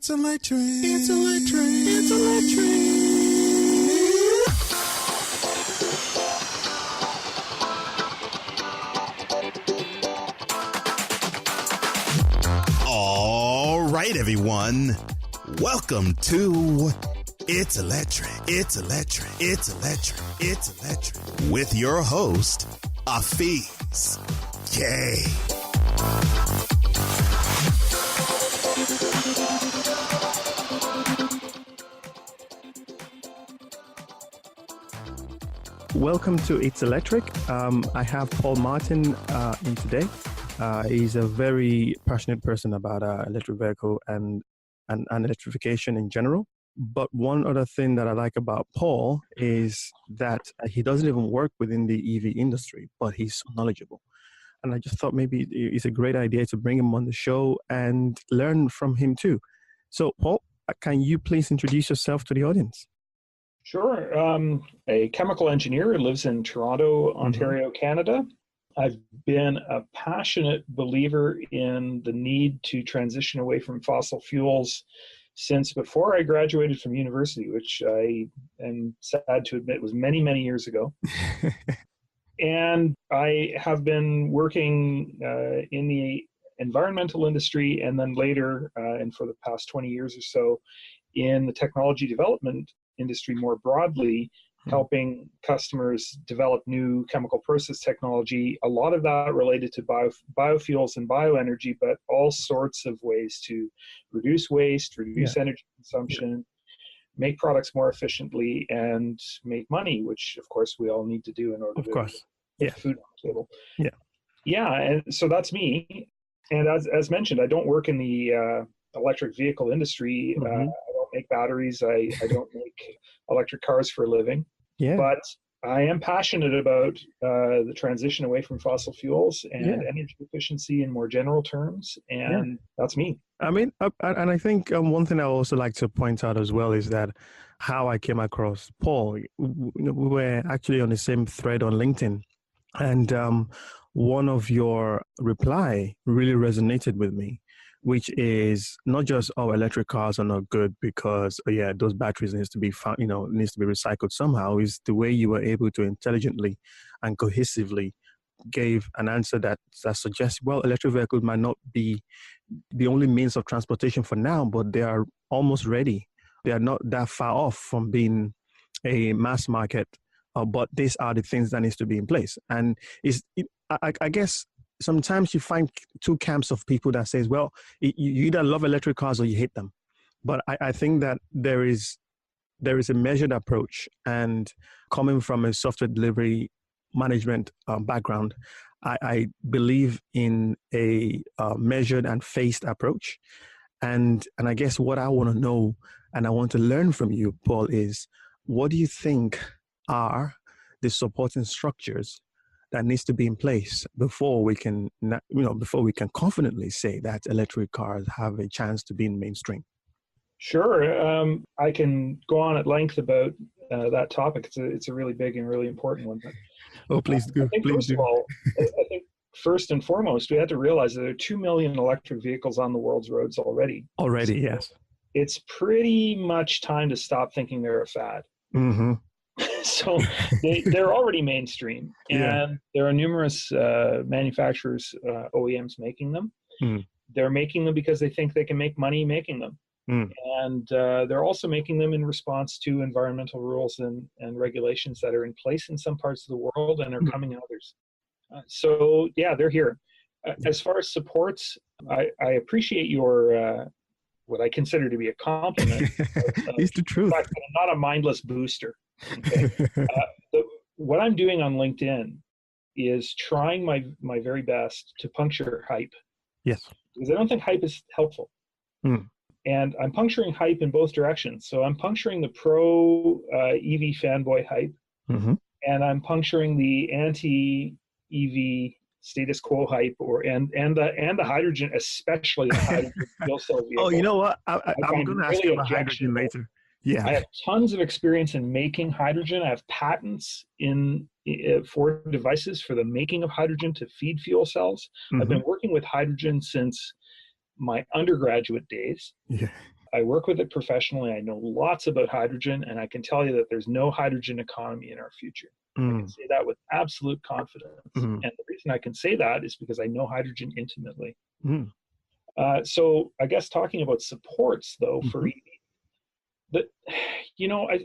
It's electric. It's electric. It's electric. All right, everyone. Welcome to It's Electric. It's electric. It's electric. It's electric. With your host, Afeez Kay. Welcome to It's Electric. I have Paul Martin in today. He's a very passionate person about electric vehicle and electrification in general. But one other thing that I like about Paul is that he doesn't even work within the EV industry, but he's so knowledgeable. And I just thought maybe it's a great idea to bring him on the show and learn from him too. So, Paul, can you please introduce yourself to the audience? Sure. A chemical engineer who lives in Toronto, Ontario, Canada. I've been a passionate believer in the need to transition away from fossil fuels since before I graduated from university, which I am sad to admit was many, many years ago. And I have been working in the environmental industry and then later, and for the past 20 years or so, in the technology development industry more broadly, helping customers develop new chemical process technology, a lot of that related to biofuels and bioenergy, but all sorts of ways to reduce waste, reduce energy consumption, make products more efficiently, and make money, which of course we all need to do in order to put food on the table. And so that's me. And as mentioned, I don't work in the electric vehicle industry. I don't make batteries. I don't make electric cars for a living. But I am passionate about the transition away from fossil fuels and energy efficiency in more general terms. And that's me. I mean, and I think one thing I also like to point out as well is that how I came across Paul. We were actually on the same thread on LinkedIn. And one of your reply really resonated with me, which is not just, electric cars are not good because, those batteries needs to be found, needs to be recycled somehow. Is the way you were able to intelligently and cohesively gave an answer that suggests, electric vehicles might not be the only means of transportation for now, but they are almost ready. They are not that far off from being a mass market, but these are the things that needs to be in place. And I guess sometimes you find two camps of people that says, you either love electric cars or you hate them. But I think that there is a measured approach, and coming from a software delivery management background, I believe in a measured and phased approach. And I guess what I want to know and I want to learn from you, Paul, is what do you think are the supporting structures that needs to be in place before we can, confidently say that electric cars have a chance to be in mainstream? Sure. I can go on at length about that topic. It's a really big and really important one. Please do. First of all, I think first and foremost, we have to realize that there are 2 million electric vehicles on the world's roads already. Yes. It's pretty much time to stop thinking they're a fad. Mm-hmm. So they're already mainstream, and there are numerous manufacturers, OEMs making them. They're making them because they think they can make money making them. And they're also making them in response to environmental rules and regulations that are in place in some parts of the world and are coming in others. So they're here. As far as supports, I appreciate your what I consider to be a compliment. It's the truth. In fact, I'm not a mindless booster. Okay? What I'm doing on LinkedIn is trying my very best to puncture hype. Yes. Because I don't think hype is helpful. And I'm puncturing hype in both directions. So I'm puncturing the pro EV fanboy hype, and I'm puncturing the anti EV status quo hype, and the hydrogen, especially the hydrogen fuel cell vehicle. You know what? I'm going to ask you about hydrogen later. Yeah, I have tons of experience in making hydrogen. I have patents for devices for the making of hydrogen to feed fuel cells. I've been working with hydrogen since my undergraduate days. I work with it professionally. I know lots about hydrogen, and I can tell you that there's no hydrogen economy in our future. I can say that with absolute confidence. And the reason I can say that is because I know hydrogen intimately. So I guess talking about supports, though, for EV, that,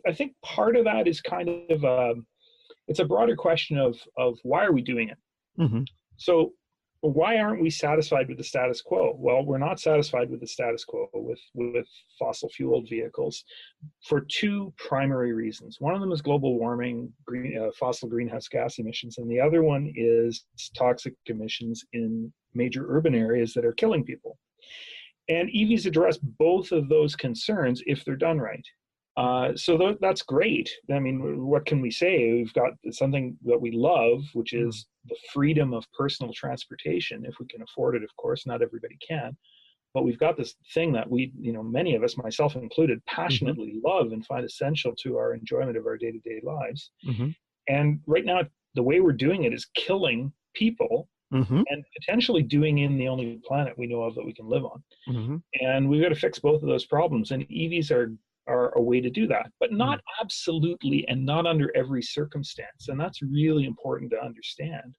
I think part of that is kind of it's a broader question of why are we doing it? So why aren't we satisfied with the status quo? Well, we're not satisfied with the status quo with fossil fueled vehicles for two primary reasons. One of them is global warming, fossil greenhouse gas emissions, and the other one is toxic emissions in major urban areas that are killing people. And EVs address both of those concerns if they're done right. So that's great. I mean, what can we say? We've got something that we love, which is the freedom of personal transportation, if we can afford it, of course. Not everybody can. But we've got this thing that we, many of us, myself included, passionately love and find essential to our enjoyment of our day-to-day lives. And right now, the way we're doing it is killing people and potentially doing in the only planet we know of that we can live on. And we've got to fix both of those problems. And EVs are a way to do that, but not absolutely and not under every circumstance. And that's really important to understand.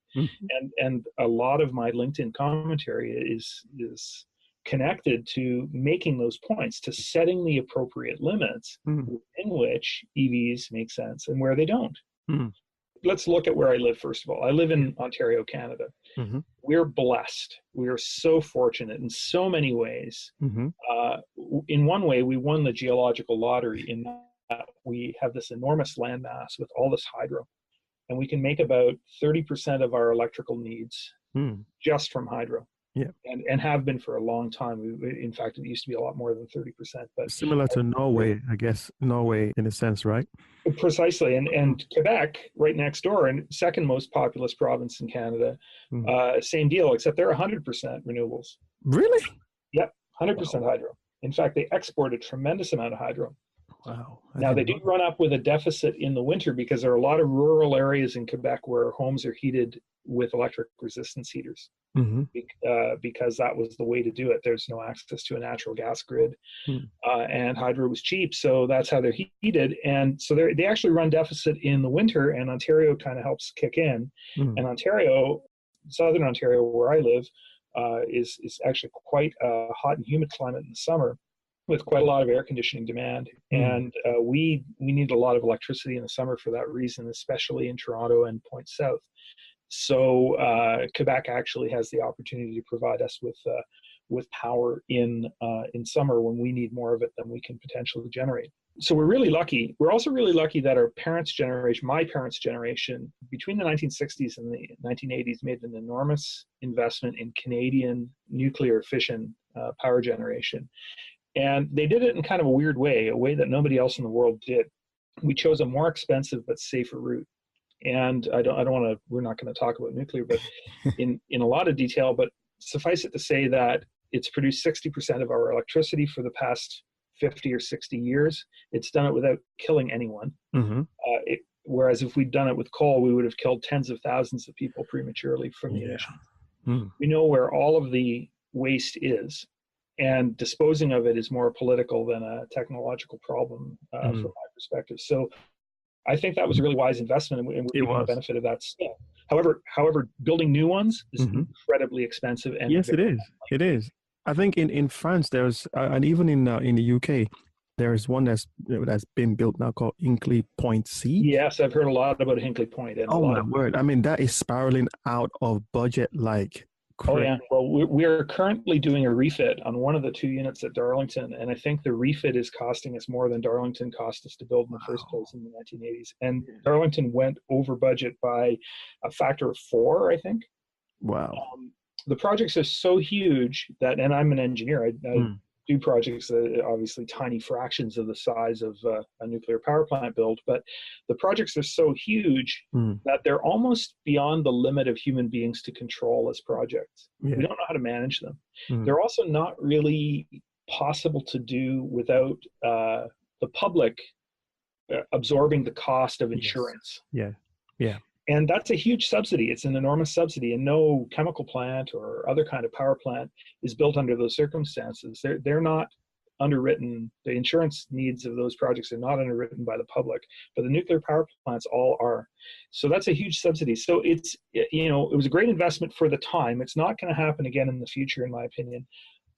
And a lot of my LinkedIn commentary is connected to making those points, to setting the appropriate limits in which EVs make sense and where they don't. Let's look at where I live, first of all. I live in Ontario, Canada. We're blessed. We are so fortunate in so many ways. In one way, we won the geological lottery in that we have this enormous landmass with all this hydro. And we can make about 30% of our electrical needs just from hydro. And have been for a long time. In fact, it used to be a lot more than 30%. But similar to Norway, I guess. Norway, in a sense, right? Precisely. And Quebec, right next door, and second most populous province in Canada, same deal, except they're 100% renewables. Really? Yep, 100% hydro. In fact, they export a tremendous amount of hydro. Wow. Now, they do run up with a deficit in the winter because there are a lot of rural areas in Quebec where homes are heated with electric resistance heaters because that was the way to do it. There's no access to a natural gas grid and hydro was cheap, so that's how they're heated. And so they actually run deficit in the winter, and Ontario kind of helps kick in. And Ontario, southern Ontario, where I live, is actually quite a hot and humid climate in the summer, with quite a lot of air conditioning demand. And we need a lot of electricity in the summer for that reason, especially in Toronto and Point South. So Quebec actually has the opportunity to provide us with power in summer when we need more of it than we can potentially generate. So we're really lucky. We're also really lucky that our parents' generation, my parents' generation, between the 1960s and the 1980s, made an enormous investment in Canadian nuclear fission power generation. And they did it in kind of a weird way, a way that nobody else in the world did. We chose a more expensive but safer route. And I don't want to, we're not going to talk about nuclear, but in a lot of detail, but suffice it to say that it's produced 60% of our electricity for the past 50 or 60 years. It's done it without killing anyone. Whereas if we'd done it with coal, we would have killed tens of thousands of people prematurely from the emissions. We know where all of the waste is, and disposing of it is more political than a technological problem from my perspective. So I think that was a really wise investment, and we're getting the benefit of that still. However, building new ones is incredibly expensive. And yes, it is. It is. I think in France there's, and even in the UK, there is one that's been built now called Hinkley Point C. Yes, I've heard a lot about Hinkley Point. And oh my word! I mean, that is spiraling out of budget like crazy. Oh yeah. Well, we're currently doing a refit on one of the two units at Darlington, and I think the refit is costing us more than Darlington cost us to build in the first place in the 1980s. And Darlington went over budget by a factor of 4, I think. Wow. The projects are so huge that, and I'm an engineer, I do projects that are obviously tiny fractions of the size of a nuclear power plant build, but the projects are so huge that they're almost beyond the limit of human beings to control as projects. We don't know how to manage them. They're also not really possible to do without the public absorbing the cost of insurance. And that's a huge subsidy. It's an enormous subsidy, and no chemical plant or other kind of power plant is built under those circumstances. They're not underwritten. The insurance needs of those projects are not underwritten by the public, but the nuclear power plants all are. So that's a huge subsidy. So it's, you know, it was a great investment for the time. It's not going to happen again in the future, in my opinion,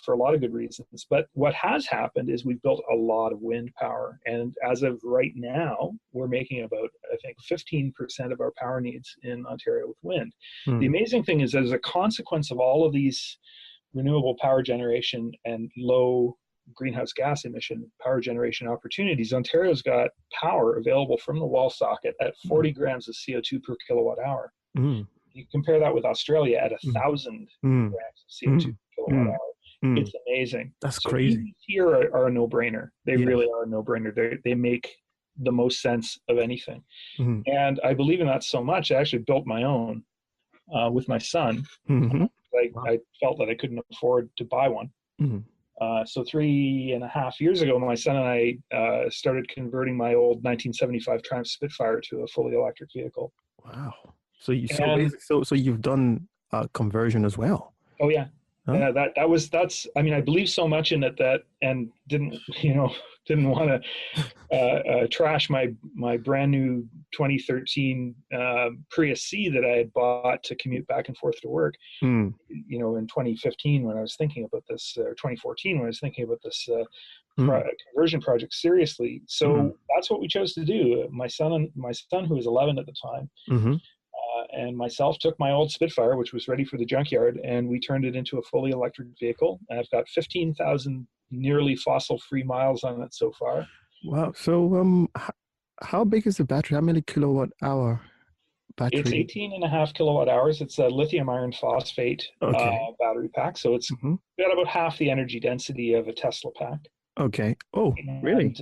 for a lot of good reasons. But what has happened is we've built a lot of wind power. And as of right now, we're making about, I think, 15% of our power needs in Ontario with wind. The amazing thing is, as a consequence of all of these renewable power generation and low greenhouse gas emission power generation opportunities, Ontario's got power available from the wall socket at 40 grams of CO2 per kilowatt hour. You compare that with Australia at 1,000 grams of CO2 per kilowatt hour. It's amazing. That's so crazy. EVs here are a no-brainer. They really are a no-brainer. They make the most sense of anything. And I believe in that so much, I actually built my own with my son. I felt that I couldn't afford to buy one. So 3.5 years ago, my son and I started converting my old 1975 Triumph Spitfire to a fully electric vehicle. Wow. So you've done conversion as well. Oh yeah. Huh? That's I mean, I believe so much in it that, and didn't want to trash my brand new 2013 Prius C that I had bought to commute back and forth to work. You know, in 2015 when I was thinking about this, or 2014 when I was thinking about this conversion project seriously. So that's what we chose to do. My son, who was 11 at the time, and myself took my old Spitfire, which was ready for the junkyard, and we turned it into a fully electric vehicle. And I've got 15,000 nearly fossil-free miles on it so far. Wow. So how big is the battery? How many kilowatt hour battery? It's 18.5 kilowatt hours. It's a lithium iron phosphate battery pack. So it's got about half the energy density of a Tesla pack. Okay. Oh, really?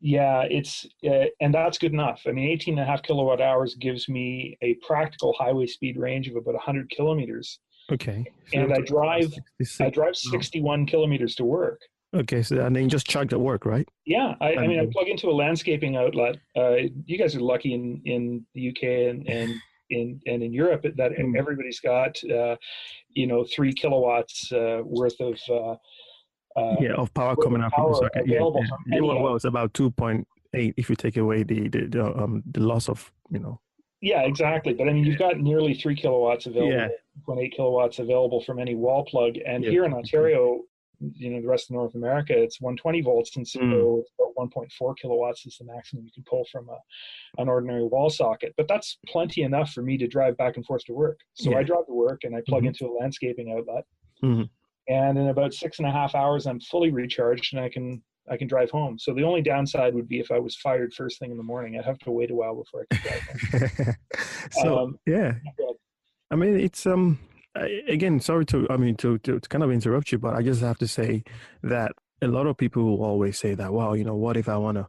Yeah, it's and that's good enough. I mean, 18.5 kilowatt hours gives me a practical highway speed range of about 100 kilometers. Okay. So and I drive 61 kilometers to work. Okay, so and then you just charge at work, right? Yeah, I mean, I plug into a landscaping outlet. You guys are lucky in the UK and in Europe that everybody's got 3 kilowatts worth of of power coming out from the socket. Available well, it's about 2.8 if you take away the loss of Yeah, exactly. But I mean, you've got nearly 3 kilowatts available, 2.8 kilowatts available from any wall plug. And here in Ontario, the rest of North America, it's 120 volts, and so it's about 1.4 kilowatts is the maximum you can pull from an ordinary wall socket. But that's plenty enough for me to drive back and forth to work. So I drive to work and I plug into a landscaping outlet. And in about 6.5 hours, I'm fully recharged and I can drive home. So the only downside would be if I was fired first thing in the morning. I'd have to wait a while before I could drive home. I mean, it's again, sorry to kind of interrupt you, but I just have to say that a lot of people will always say that, well, what if I want to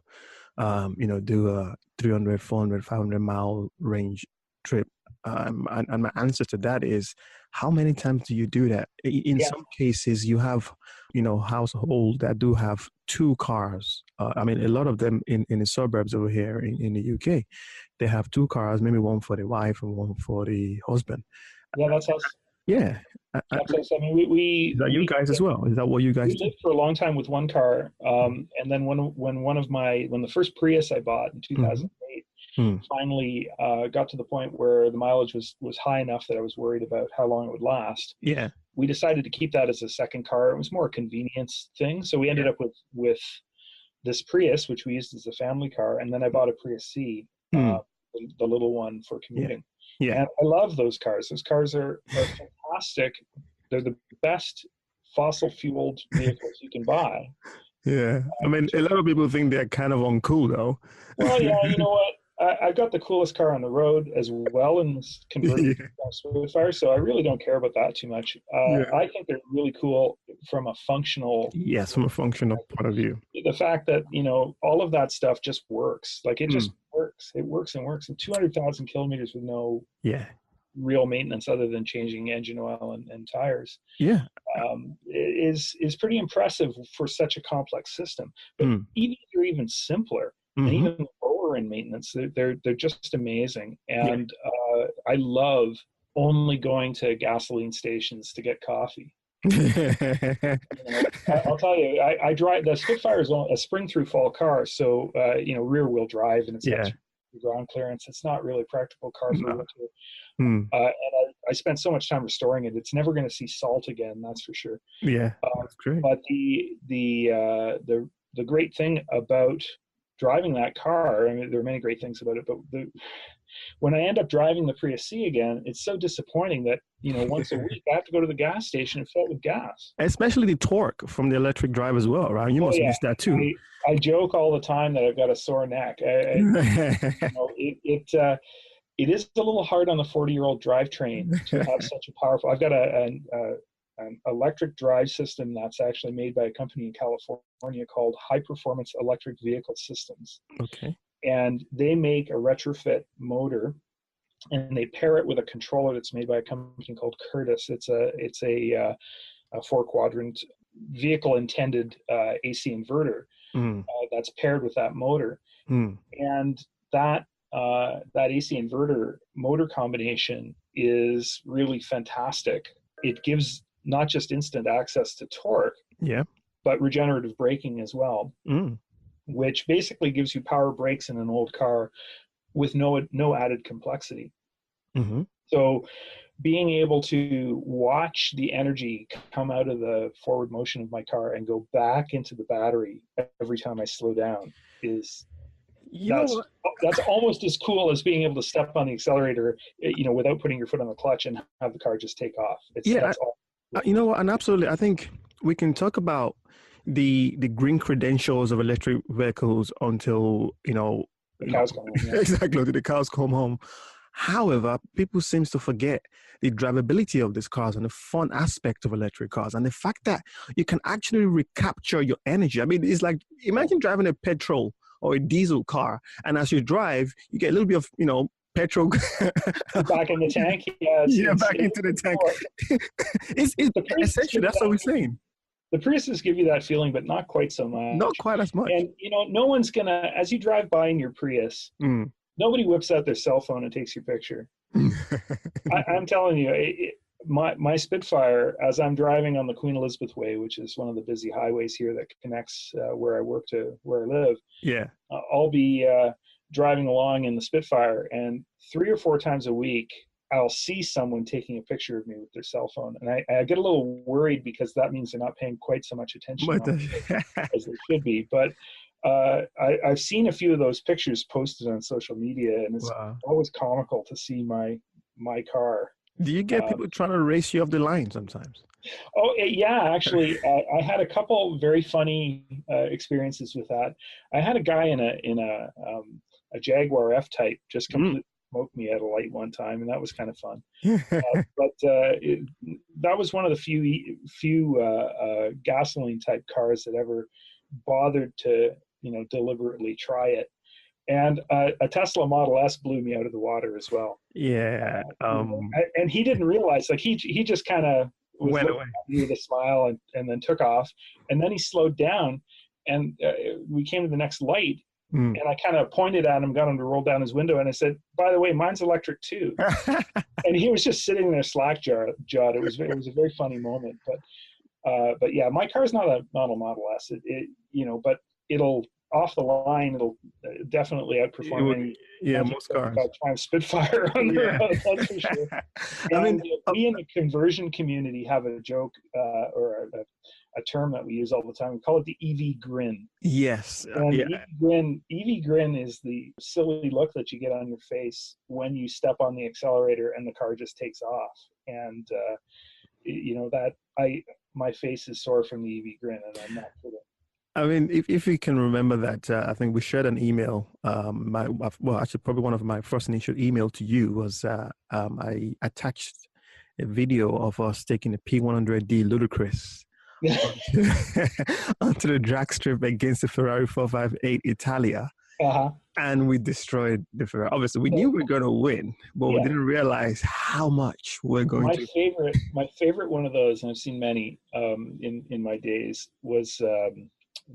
do a 300, 400, 500 mile range trip? And my answer to that is, how many times do you do that? In some cases, you have, households that do have 2 cars. I mean, a lot of them in the suburbs over here in the UK, they have 2 cars, maybe one for the wife and one for the husband. Yeah, that's us. Yeah. That's us. I mean, we is that you guys as well? Is that what you guys do? We lived for a long time with 1 car. And then when the first Prius I bought in 2008, finally got to the point where the mileage was high enough that I was worried about how long it would last. Yeah. We decided to keep that as a second car. It was more a convenience thing. So we ended up with this Prius, which we used as a family car. And then I bought a Prius C, the little one for commuting. Yeah. And I love those cars. Those cars are fantastic. They're the best fossil fueled vehicles you can buy. Yeah. I mean, a lot of people think they're kind of uncool though. Well, yeah, you know what? I've got the coolest car on the road as well in this converted Spitfire, so I really don't care about that too much. I think they're really cool from a functional... Yes, from a functional point of view. The fact that, all of that stuff just works. Like, it just works. It works and works. And 200,000 kilometers with no real maintenance other than changing engine oil and tires is pretty impressive for such a complex system. But even if you're even simpler, and even lower in maintenance, they're just amazing. And I love only going to gasoline stations to get coffee. I'll tell you, I drive the Spitfire is a spring-through fall car, so rear-wheel drive, and it's got Yeah. ground clearance. It's not really a practical car for No. winter. Hmm. And I spent so much time restoring it. It's never going to see salt again, that's for sure. Yeah, that's great. But the great thing about driving that car, I mean, there are many great things about it, but when I end up driving the Prius C again, it's so disappointing that once a week I have to go to the gas station and fill it with gas. Especially the torque from the electric drive as well, right? You must miss that too. I joke all the time that I've got a sore neck. It is a little hard on the 40-year-old drivetrain to have such a powerful. I've got an electric drive system that's actually made by a company in California called High Performance Electric Vehicle Systems. Okay. And they make a retrofit motor, and they pair it with a controller that's made by a company called Curtis. It's a 4-quadrant vehicle intended AC inverter that's paired with that motor, and that AC inverter motor combination is really fantastic. It gives not just instant access to torque, but regenerative braking as well, which basically gives you power brakes in an old car with no added complexity. So being able to watch the energy come out of the forward motion of my car and go back into the battery every time I slow down is that's almost as cool as being able to step on the accelerator, without putting your foot on the clutch and have the car just take off. And absolutely, I think we can talk about the green credentials of electric vehicles until the cows come home. Yeah. Exactly, the cows come home. However, people seem to forget the drivability of these cars and the fun aspect of electric cars, and the fact that you can actually recapture your energy. I mean, it's like, imagine driving a petrol or a diesel car, and as you drive, you get a little bit of, petrol back in the tank. Back into the tank. It's essentially, that's what we're saying. The Priuses give you that feeling, but not quite so much. Not quite as much. And no one's gonna, as you drive by in your Prius, nobody whips out their cell phone and takes your picture. I'm telling you, my Spitfire, as I'm driving on the Queen Elizabeth Way, which is one of the busy highways here that connects where I work to where I live. Yeah, I'll be driving along in the Spitfire, and 3 or 4 times a week, I'll see someone taking a picture of me with their cell phone, and I get a little worried because that means they're not paying quite so much attention as they should be. But I've seen a few of those pictures posted on social media, and it's always comical to see my car. Do you get people trying to race you off the line sometimes? Oh yeah, actually, I had a couple very funny experiences with that. I had a guy in a Jaguar F-Type just completely smoked me at a light one time, and that was kind of fun. But that was one of the few gasoline type cars that ever bothered to deliberately try it. And a Tesla Model S blew me out of the water as well. Yeah. And he didn't realize, like he just kind of went away with a smile and then took off. And then he slowed down, and we came to the next light. And I kind of pointed at him, got him to roll down his window, and I said, "By the way, mine's electric too." And he was just sitting there slack-jawed. It was a very funny moment. But yeah, my car's not a Model S. But it'll off the line. It'll definitely outperform most cars. Triumph Spitfire on the road, that's for sure. And we in the conversion community have a joke or a term that we use all the time. We call it the EV grin. Yes. And EV grin is the silly look that you get on your face when you step on the accelerator and the car just takes off. And my face is sore from the EV grin, and I'm not kidding. I mean, if you can remember that, I think we shared an email. Actually, probably one of my first initial email to you was I attached a video of us taking a P100D Ludicrous onto the drag strip against the Ferrari 458 Italia. And we destroyed the Ferrari. Obviously, we knew we were going to win, but we didn't realize how much we're going to. My favorite one of those, and I've seen many in my days, was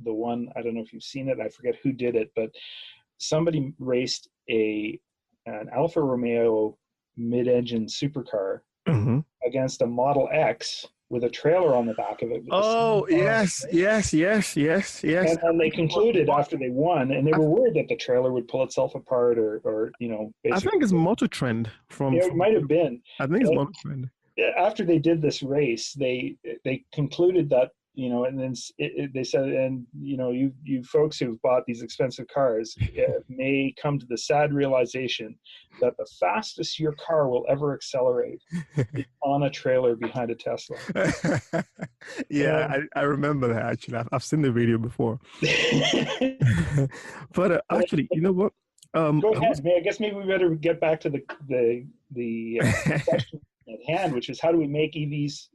the one, I don't know if you've seen it, I forget who did it, but somebody raced an Alfa Romeo mid-engine supercar against a Model X with a trailer on the back of it. Oh, yes. And they concluded after they won, and they were worried that the trailer would pull itself apart or basically. I think it's Motor Trend It might have been. I think it's Motor Trend. After they did this race, they concluded that, and then they said, and you folks who've bought these expensive cars may come to the sad realization that the fastest your car will ever accelerate is on a trailer behind a Tesla. Yeah, I remember that actually. I've seen the video before. But actually, you know what? Go ahead. I guess maybe we better get back to the question at hand, which is how do we make EVs,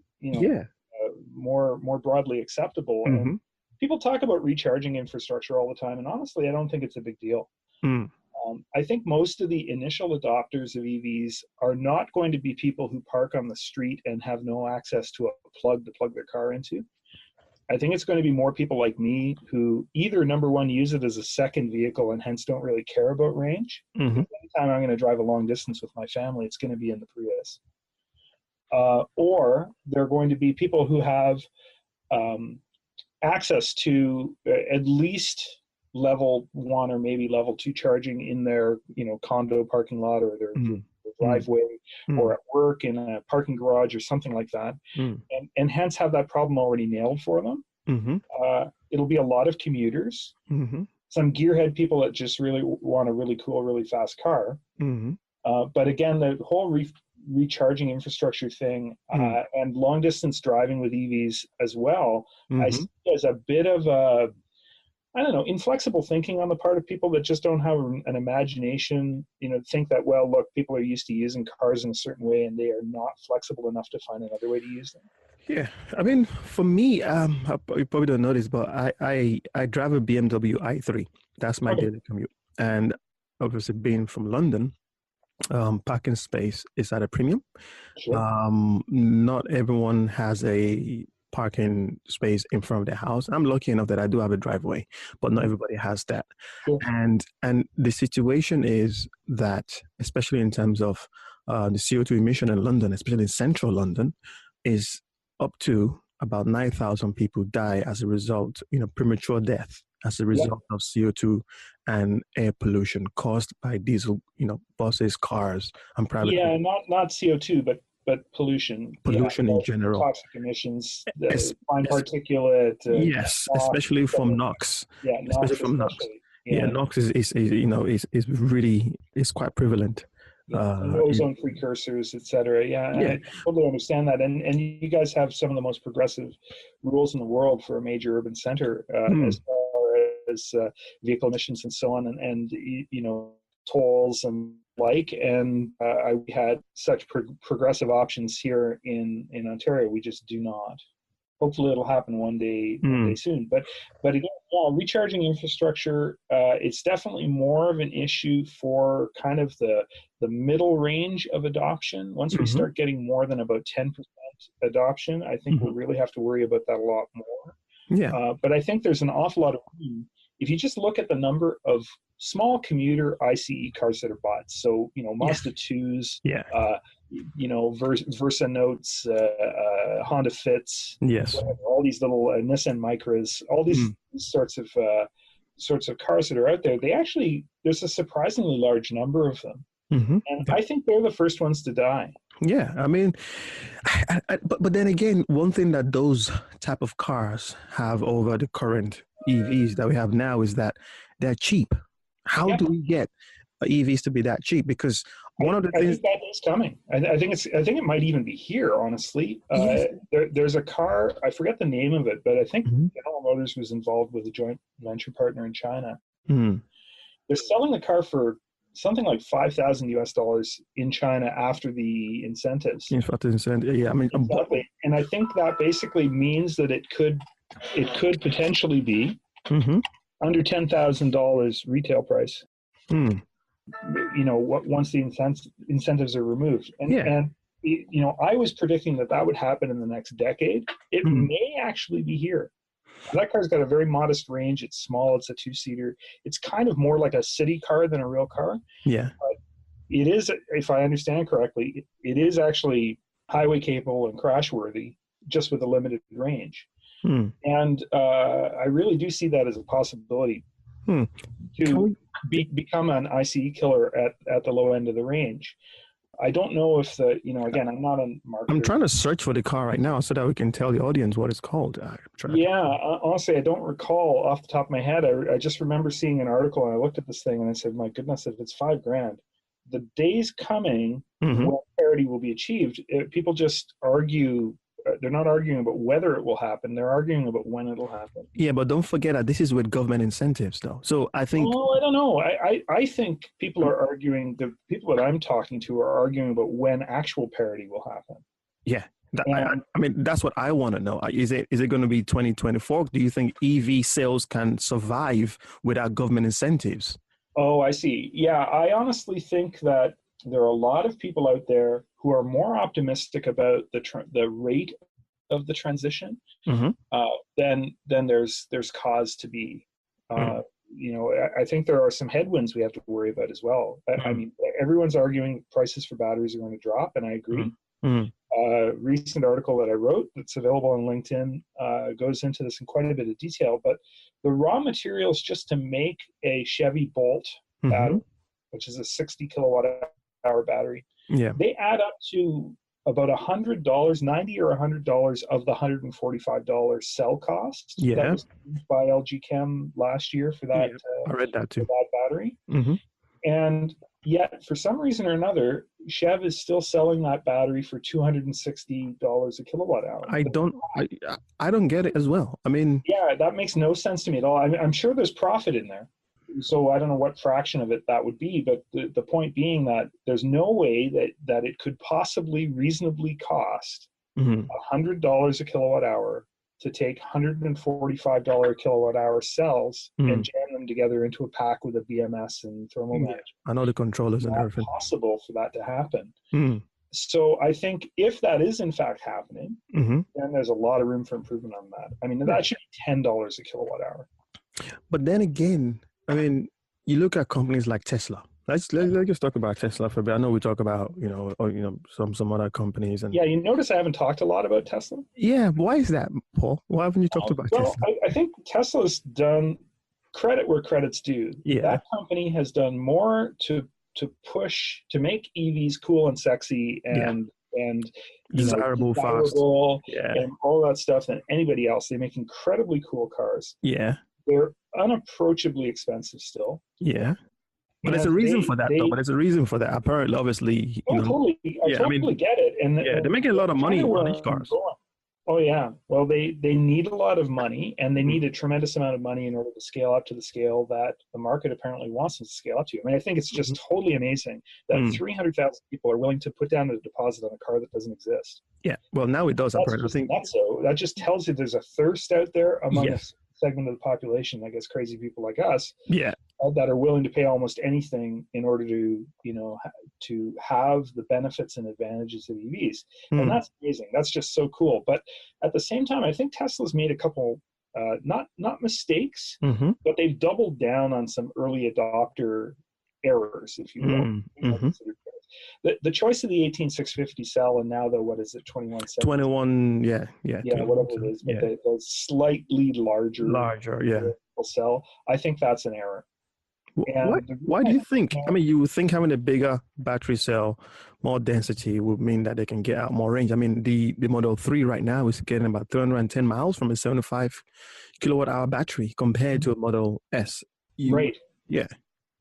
more broadly acceptable? Mm-hmm. And people talk about recharging infrastructure all the time, and honestly, I don't think it's a big deal. Mm. I think most of the initial adopters of EVs are not going to be people who park on the street and have no access to a plug to plug their car into. I think it's going to be more people like me who either, number one, use it as a second vehicle and hence don't really care about range. Mm-hmm. Anytime I'm going to drive a long distance with my family, it's going to be in the Prius. Or they're going to be people who have access to at least level 1 or maybe level 2 charging in their condo parking lot or their driveway or at work in a parking garage or something like that, and hence have that problem already nailed for them. It'll be a lot of commuters, some gearhead people that just really want a really cool, really fast car. But again, the whole recharging infrastructure thing and long distance driving with EVs as well, I see as a bit of a, I don't know, inflexible thinking on the part of people that just don't have an imagination, think that, well, look, people are used to using cars in a certain way and they are not flexible enough to find another way to use them. Yeah. I mean, for me, you probably don't know this, but I drive a BMW i3. That's my daily commute. And obviously being from London, parking space is at a premium. Sure. Not everyone has a parking space in front of their house. I'm lucky enough that I do have a driveway, but not everybody has that. Sure. And the situation is that, especially in terms of the CO2 emission in London, especially in central London, is up to about 9,000 people die as a result, premature death as a result of CO2 and air pollution caused by diesel, buses, cars, and private. Yeah, not CO2, but pollution. Pollution in general. Toxic emissions, fine particulate. Yes, NOx, especially from NOx. Yeah, especially from NOx. Yeah, NOx is really quite prevalent. Ozone precursors, etc. I totally understand that, and you guys have some of the most progressive rules in the world for a major urban center as far as vehicle emissions and so on, and tolls and and we had such progressive options here in Ontario. We just do not. Hopefully it'll happen one day soon. But again, recharging infrastructure, it's definitely more of an issue for kind of the middle range of adoption. Once we start getting more than about 10% adoption, I think we'll really have to worry about that a lot more. Yeah. But I think there's an awful lot of room. If you just look at the number of small commuter ICE cars that are bought, so Mazda 2s, Versa Notes, Honda Fits, all these little Nissan Micras, all these sorts of cars that are out there. There's a surprisingly large number of them, and I think they're the first ones to die. Yeah, I mean, but then again, one thing that those type of cars have over the current EVs that we have now is that they're cheap. How do we get EVs to be that cheap? Because one of the things I think that is coming. I think it might even be here. Honestly, there's a car. I forget the name of it, but I think General Motors was involved with a joint venture partner in China. They're selling the car for something like $5,000 in China after the incentives. Yeah, I mean, exactly. And I think that basically means that it could potentially be under $10,000 retail price. Once the incentives are removed, and I was predicting that would happen in the next decade. It may actually be here. That car's got a very modest range. It's small. It's a 2-seater. It's kind of more like a city car than a real car. Yeah. But it is, if I understand correctly, it is actually highway capable and crash worthy. just with a limited range. Hmm. And I really do see that as a possibility to become an ICE killer at the low end of the range. I don't know if again, I'm not a marketer. I'm trying to search for the car right now so that we can tell the audience what it's called. Honestly, I don't recall off the top of my head. I just remember seeing an article and I looked at this thing and I said, my goodness, if it's $5,000, the day's coming when parity will be achieved. People just argue. They're not arguing about whether it will happen. They're arguing about when it'll happen. Yeah, but don't forget that this is with government incentives, though. So I think. Oh, I don't know. I think people are arguing. The people that I'm talking to are arguing about when actual parity will happen. Yeah, I mean that's what I want to know. Is it going to be 2024? Do you think EV sales can survive without government incentives? Oh, I see. Yeah, I honestly think that there are a lot of people out there who are more optimistic about the rate of the transition than there's cause to be. I think there are some headwinds we have to worry about as well. I mean, everyone's arguing prices for batteries are going to drop, and I agree. Recent article that I wrote that's available on LinkedIn goes into this in quite a bit of detail, but the raw materials just to make a Chevy Bolt battery, which is a 60 kilowatt hour battery, they add up to about $100, $90 or $100 of the $145 cell cost that was used by LG Chem last year for that. I read that too. For that battery, and yet for some reason or another, Chev is still selling that battery for $260 a kilowatt hour. I don't get it as well. I mean, yeah, that makes no sense to me at all. I'm sure there's profit in there. So I don't know what fraction of it that would be, but the point being that there's no way that it could possibly reasonably cost $100 a kilowatt hour to take $145 a kilowatt hour cells and jam them together into a pack with a BMS and thermal management. I know the controllers and everything. It's not possible for that to happen. So I think if that is in fact happening, then there's a lot of room for improvement on that. I mean, that should be $10 a kilowatt hour. But then again, I mean, you look at companies like Tesla. Let's just talk about Tesla for a bit. I know we talk about some other companies and you notice I haven't talked a lot about Tesla. Yeah, why is that, Paul? Why haven't you talked about Tesla? I think Tesla's done credit where credit's due. Yeah. That company has done more to push to make EVs cool and sexy and desirable, fast, and all that stuff than anybody else. They make incredibly cool cars. Yeah. They're unapproachably expensive still. Yeah. But there's a reason for that, though. But there's a reason for that. Apparently, obviously. I totally get it. And they're making a lot of money on these cars. Oh, yeah. Well, they need a lot of money, and they need a tremendous amount of money in order to scale up to the scale that the market apparently wants them to scale up to. I mean, I think it's just totally amazing that 300,000 people are willing to put down a deposit on a car that doesn't exist. Yeah. Well, now it does. Apparently, that just tells you there's a thirst out there among a segment of the population, I guess, crazy people like us. Yeah. That are willing to pay almost anything in order to have the benefits and advantages of EVs. And that's amazing. That's just so cool. But at the same time, I think Tesla's made a couple, not mistakes, but they've doubled down on some early adopter errors, if you will. The choice of the 18650 cell and now the, what is it, 2170? Whatever it is, but the slightly larger cell, I think that's an error. Why do you think? I mean, you would think having a bigger battery cell, more density would mean that they can get out more range. I mean, the Model 3 right now is getting about 310 miles from a 75 kilowatt hour battery compared to a Model S. Right. Yeah.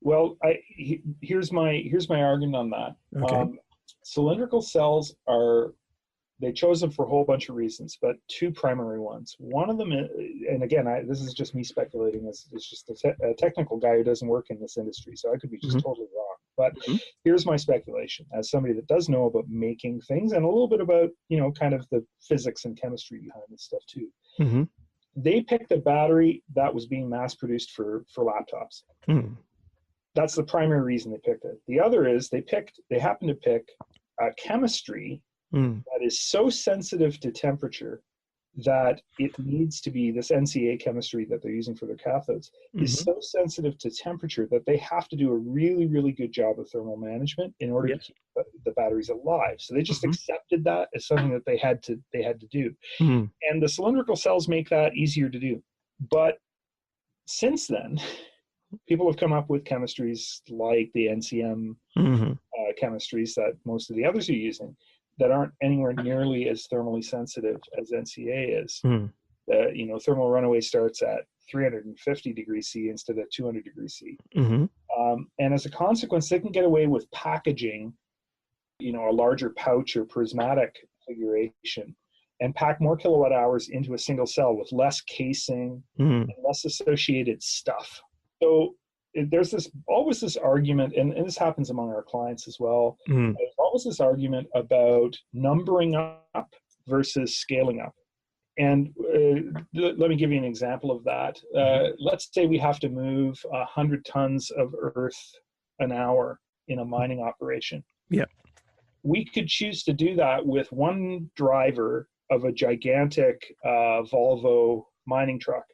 Well, here's my argument on that. Okay. Cylindrical cells they chose them for a whole bunch of reasons, but two primary ones. One of them, and again, this is just me speculating, it's just a technical guy who doesn't work in this industry, so I could be just totally wrong. But here's my speculation, as somebody that does know about making things and a little bit about, kind of the physics and chemistry behind this stuff too. They picked a battery that was being mass produced for laptops. That's the primary reason they picked it. The other is they happened to pick a chemistry that is so sensitive to temperature that it needs to be this NCA chemistry that they're using for their cathodes is so sensitive to temperature that they have to do a really, really good job of thermal management in order to keep the batteries alive. So they just accepted that as something that they had to do. And the cylindrical cells make that easier to do. But since then, people have come up with chemistries like the NCM chemistries that most of the others are using that aren't anywhere nearly as thermally sensitive as NCA is. Thermal runaway starts at 350 degrees C instead of 200 degrees C. And as a consequence, they can get away with packaging, a larger pouch or prismatic configuration and pack more kilowatt hours into a single cell with less casing and less associated stuff. So there's always this argument, and this happens among our clients as well. There's always this argument about numbering up versus scaling up. And let me give you an example of that. Let's say we have to move 100 tons of earth an hour in a mining operation. Yeah. We could choose to do that with one driver of a gigantic Volvo mining truck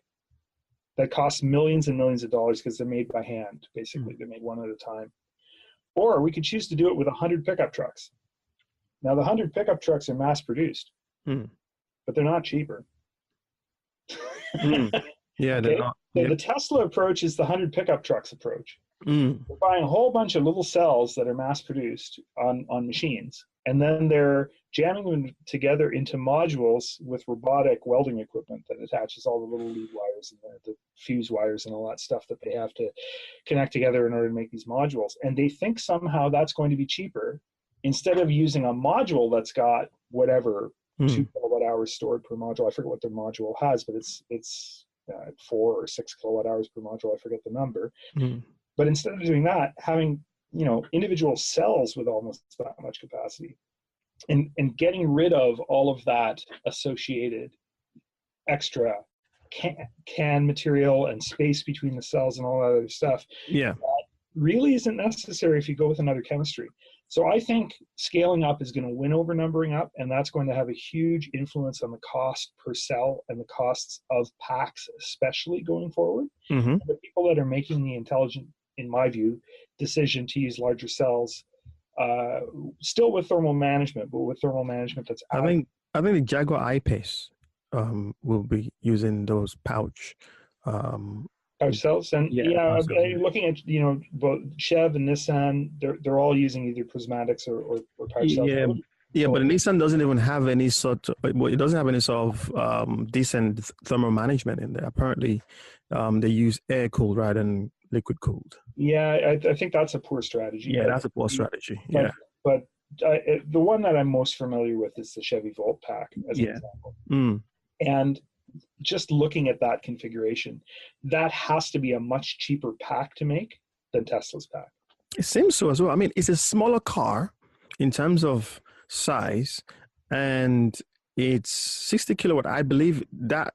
that costs millions and millions of dollars because they're made by hand, basically. They're made one at a time. Or we could choose to do it with 100 pickup trucks. Now, the 100 pickup trucks are mass-produced, but they're not cheaper. Yeah, they're not. So the Tesla approach is the 100 pickup trucks approach. They're buying a whole bunch of little cells that are mass-produced on machines, and then they're jamming them together into modules with robotic welding equipment that attaches all the little lead wires and the fuse wires and all that stuff that they have to connect together in order to make these modules. And they think somehow that's going to be cheaper instead of using a module that's got whatever 2 kilowatt hours stored per module. I forget what their module has, but it's 4 or 6 kilowatt hours per module. I forget the number. But instead of doing that, having individual cells with almost that much capacity, and getting rid of all of that associated extra can material and space between the cells and all that other stuff, that really isn't necessary if you go with another chemistry. So I think scaling up is going to win over numbering up, and that's going to have a huge influence on the cost per cell and the costs of packs, especially going forward. The people that are making the intelligent, in my view, decision to use larger cells, still with thermal management, but with thermal management that's I think the Jaguar I-Pace will be using those pouch cells. And looking at both Chev and Nissan, they're all using either prismatics or pouch cells. But Nissan doesn't even have any sort of decent thermal management in there. Apparently, they use air cooled rather than liquid cooled. Yeah, I think that's a poor strategy. Yeah, that's a poor strategy. But the one that I'm most familiar with is the Chevy Volt pack, as an example. And just looking at that configuration, that has to be a much cheaper pack to make than Tesla's pack. It seems so as well. I mean, it's a smaller car in terms of size, and it's 60 kilowatt. I believe that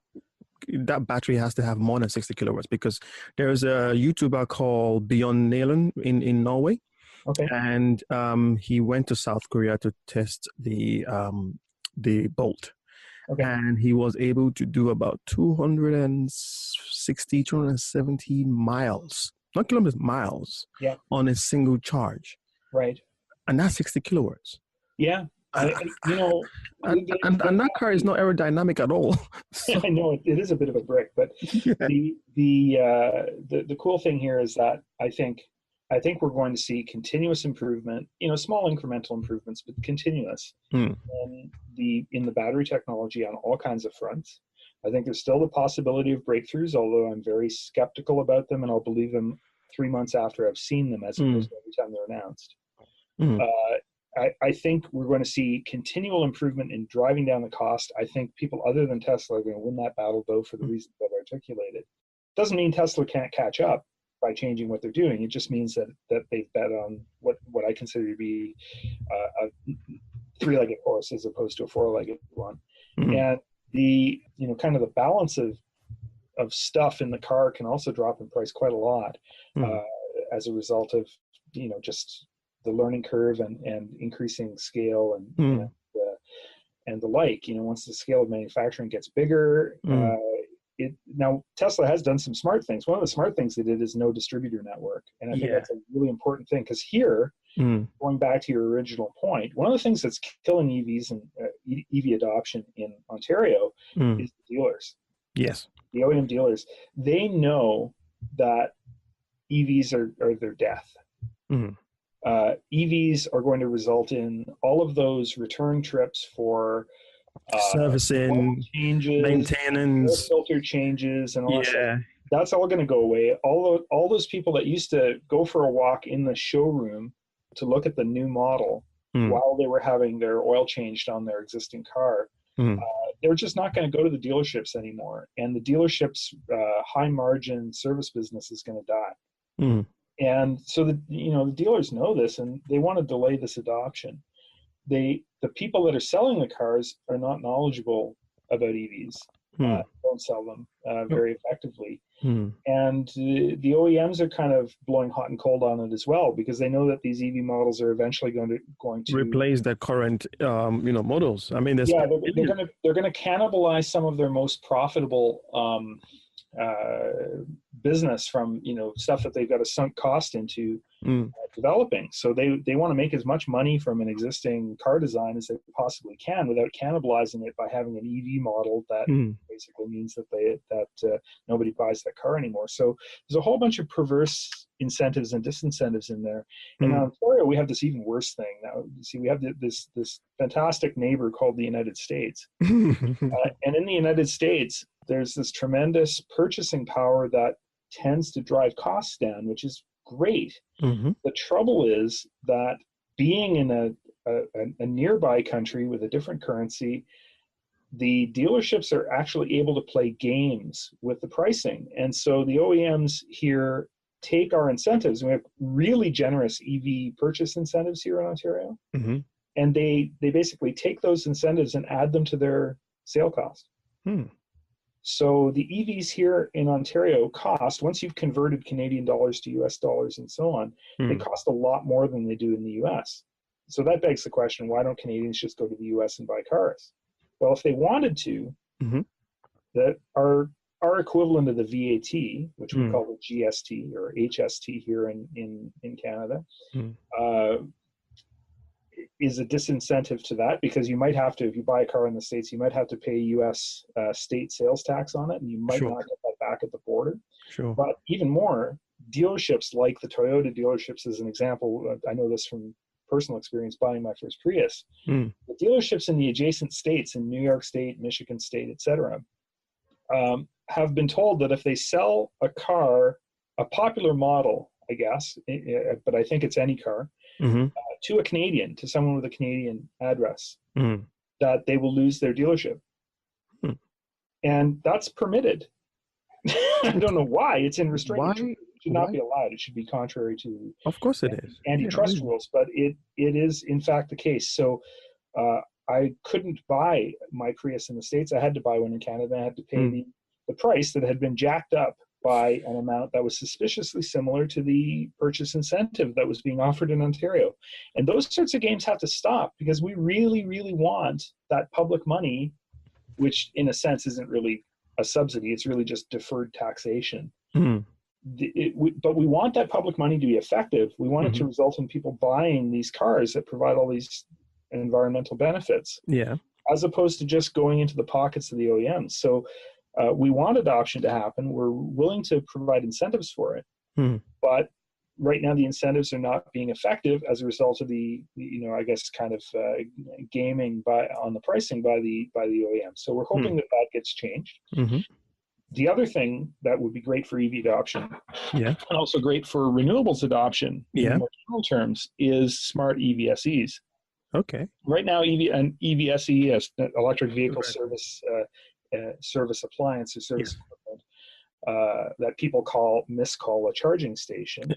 battery has to have more than 60 kilowatts, because there's a YouTuber called Bjorn Nelen in Norway. Okay. And he went to South Korea to test the Bolt. Okay. And he was able to do about 270 miles, not kilometers, miles, on a single charge. Right. And that's 60 kilowatts. Yeah. And that car is not aerodynamic at all. So. I know it is a bit of a brick, but the cool thing here is that I think we're going to see continuous improvement, small incremental improvements, but continuous in the battery technology on all kinds of fronts. I think there's still the possibility of breakthroughs, although I'm very skeptical about them, and I'll believe them 3 months after I've seen them as opposed to every time they're announced. I think we're going to see continual improvement in driving down the cost. I think people other than Tesla are going to win that battle, though, for the reasons I've articulated. Doesn't mean Tesla can't catch up by changing what they're doing. It just means that they've bet on what I consider to be a three-legged horse as opposed to a four-legged one. And the kind of the balance of stuff in the car can also drop in price quite a lot as a result of just the learning curve and increasing scale and and the like. Once the scale of manufacturing gets bigger, now Tesla has done some smart things. One of the smart things they did is no distributor network, and I think that's a really important thing, because here, going back to your original point, one of the things that's killing EVs and EV adoption in Ontario is the dealers. Yes. The OEM dealers, they know that EVs are their death. EVs are going to result in all of those return trips for servicing, changes, maintenance, filter changes, and all that stuff. That's all going to go away. All those people that used to go for a walk in the showroom to look at the new model while they were having their oil changed on their existing car, they're just not going to go to the dealerships anymore. And the dealerships' high margin service business is going to die. And so the dealers know this, and they want to delay this adoption. The people that are selling the cars are not knowledgeable about EVs. Don't sell them very effectively. And the OEMs are kind of blowing hot and cold on it as well, because they know that these EV models are eventually going to replace the current models. I mean, they're going to cannibalize some of their most profitable business from stuff that they've got a sunk cost into developing. So they want to make as much money from an existing car design as they possibly can without cannibalizing it by having an EV model that basically means that nobody buys that car anymore. So there's a whole bunch of perverse incentives and disincentives in there. And in Ontario, we have this even worse thing. Now, you see, we have this fantastic neighbor called the United States. And in the United States, there's this tremendous purchasing power that tends to drive costs down, which is great. The trouble is that being in a nearby country with a different currency, the dealerships are actually able to play games with the pricing. And so the OEMs here take our incentives, and we have really generous EV purchase incentives here in Ontario. And they basically take those incentives and add them to their sale cost. So the EVs here in Ontario cost, once you've converted Canadian dollars to US dollars and so on, they cost a lot more than they do in the US. So that begs the question, why don't Canadians just go to the US and buy cars? Well, if they wanted to, that our equivalent of the VAT, which we call the GST or HST here in Canada, is a disincentive to that, because you might have to, if you buy a car in the States, you might have to pay US state sales tax on it, and you might not get that back at the border. But even more, dealerships like the Toyota dealerships, as an example, I know this from personal experience buying my first Prius, the dealerships in the adjacent states, in New York State, Michigan State, etc., have been told that if they sell a car, a popular model, I guess, but I think it's any car, to a Canadian, to someone with a Canadian address, that they will lose their dealership. And that's permitted. I don't know why. It's in restraint. It should not be allowed. It should be contrary to, of course it is, antitrust rules, but it is in fact the case. So I couldn't buy my Prius in the States. I had to buy one in Canada. I had to pay the price that had been jacked up by an amount that was suspiciously similar to the purchase incentive that was being offered in Ontario. And those sorts of games have to stop, because we really, really want that public money, which in a sense isn't really a subsidy, it's really just deferred taxation. But we want that public money to be effective. We want it to result in people buying these cars that provide all these environmental benefits, as opposed to just going into the pockets of the OEMs. So we want adoption to happen. We're willing to provide incentives for it, but right now the incentives are not being effective as a result of the I guess kind of gaming on the pricing by the OEM. So we're hoping that gets changed. The other thing that would be great for EV adoption, and also great for renewables adoption in more general terms, is smart EVSEs. Okay. Right now, EVSE, as electric vehicle service appliance or service equipment, that people miscall a charging station,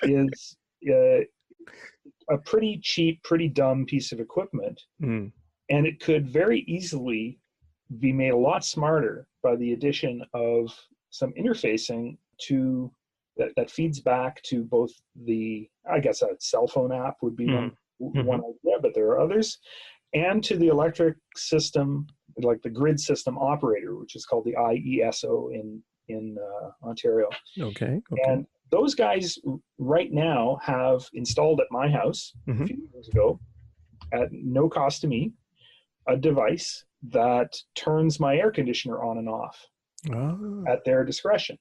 is a pretty cheap, pretty dumb piece of equipment. And it could very easily be made a lot smarter by the addition of some interfacing that feeds back to both I guess a cell phone app would be one idea, but there are others. and to the electric system, like the grid system operator, which is called the IESO in Ontario. Okay. And those guys right now have installed at my house a few years ago, at no cost to me, a device that turns my air conditioner on and off at their discretion.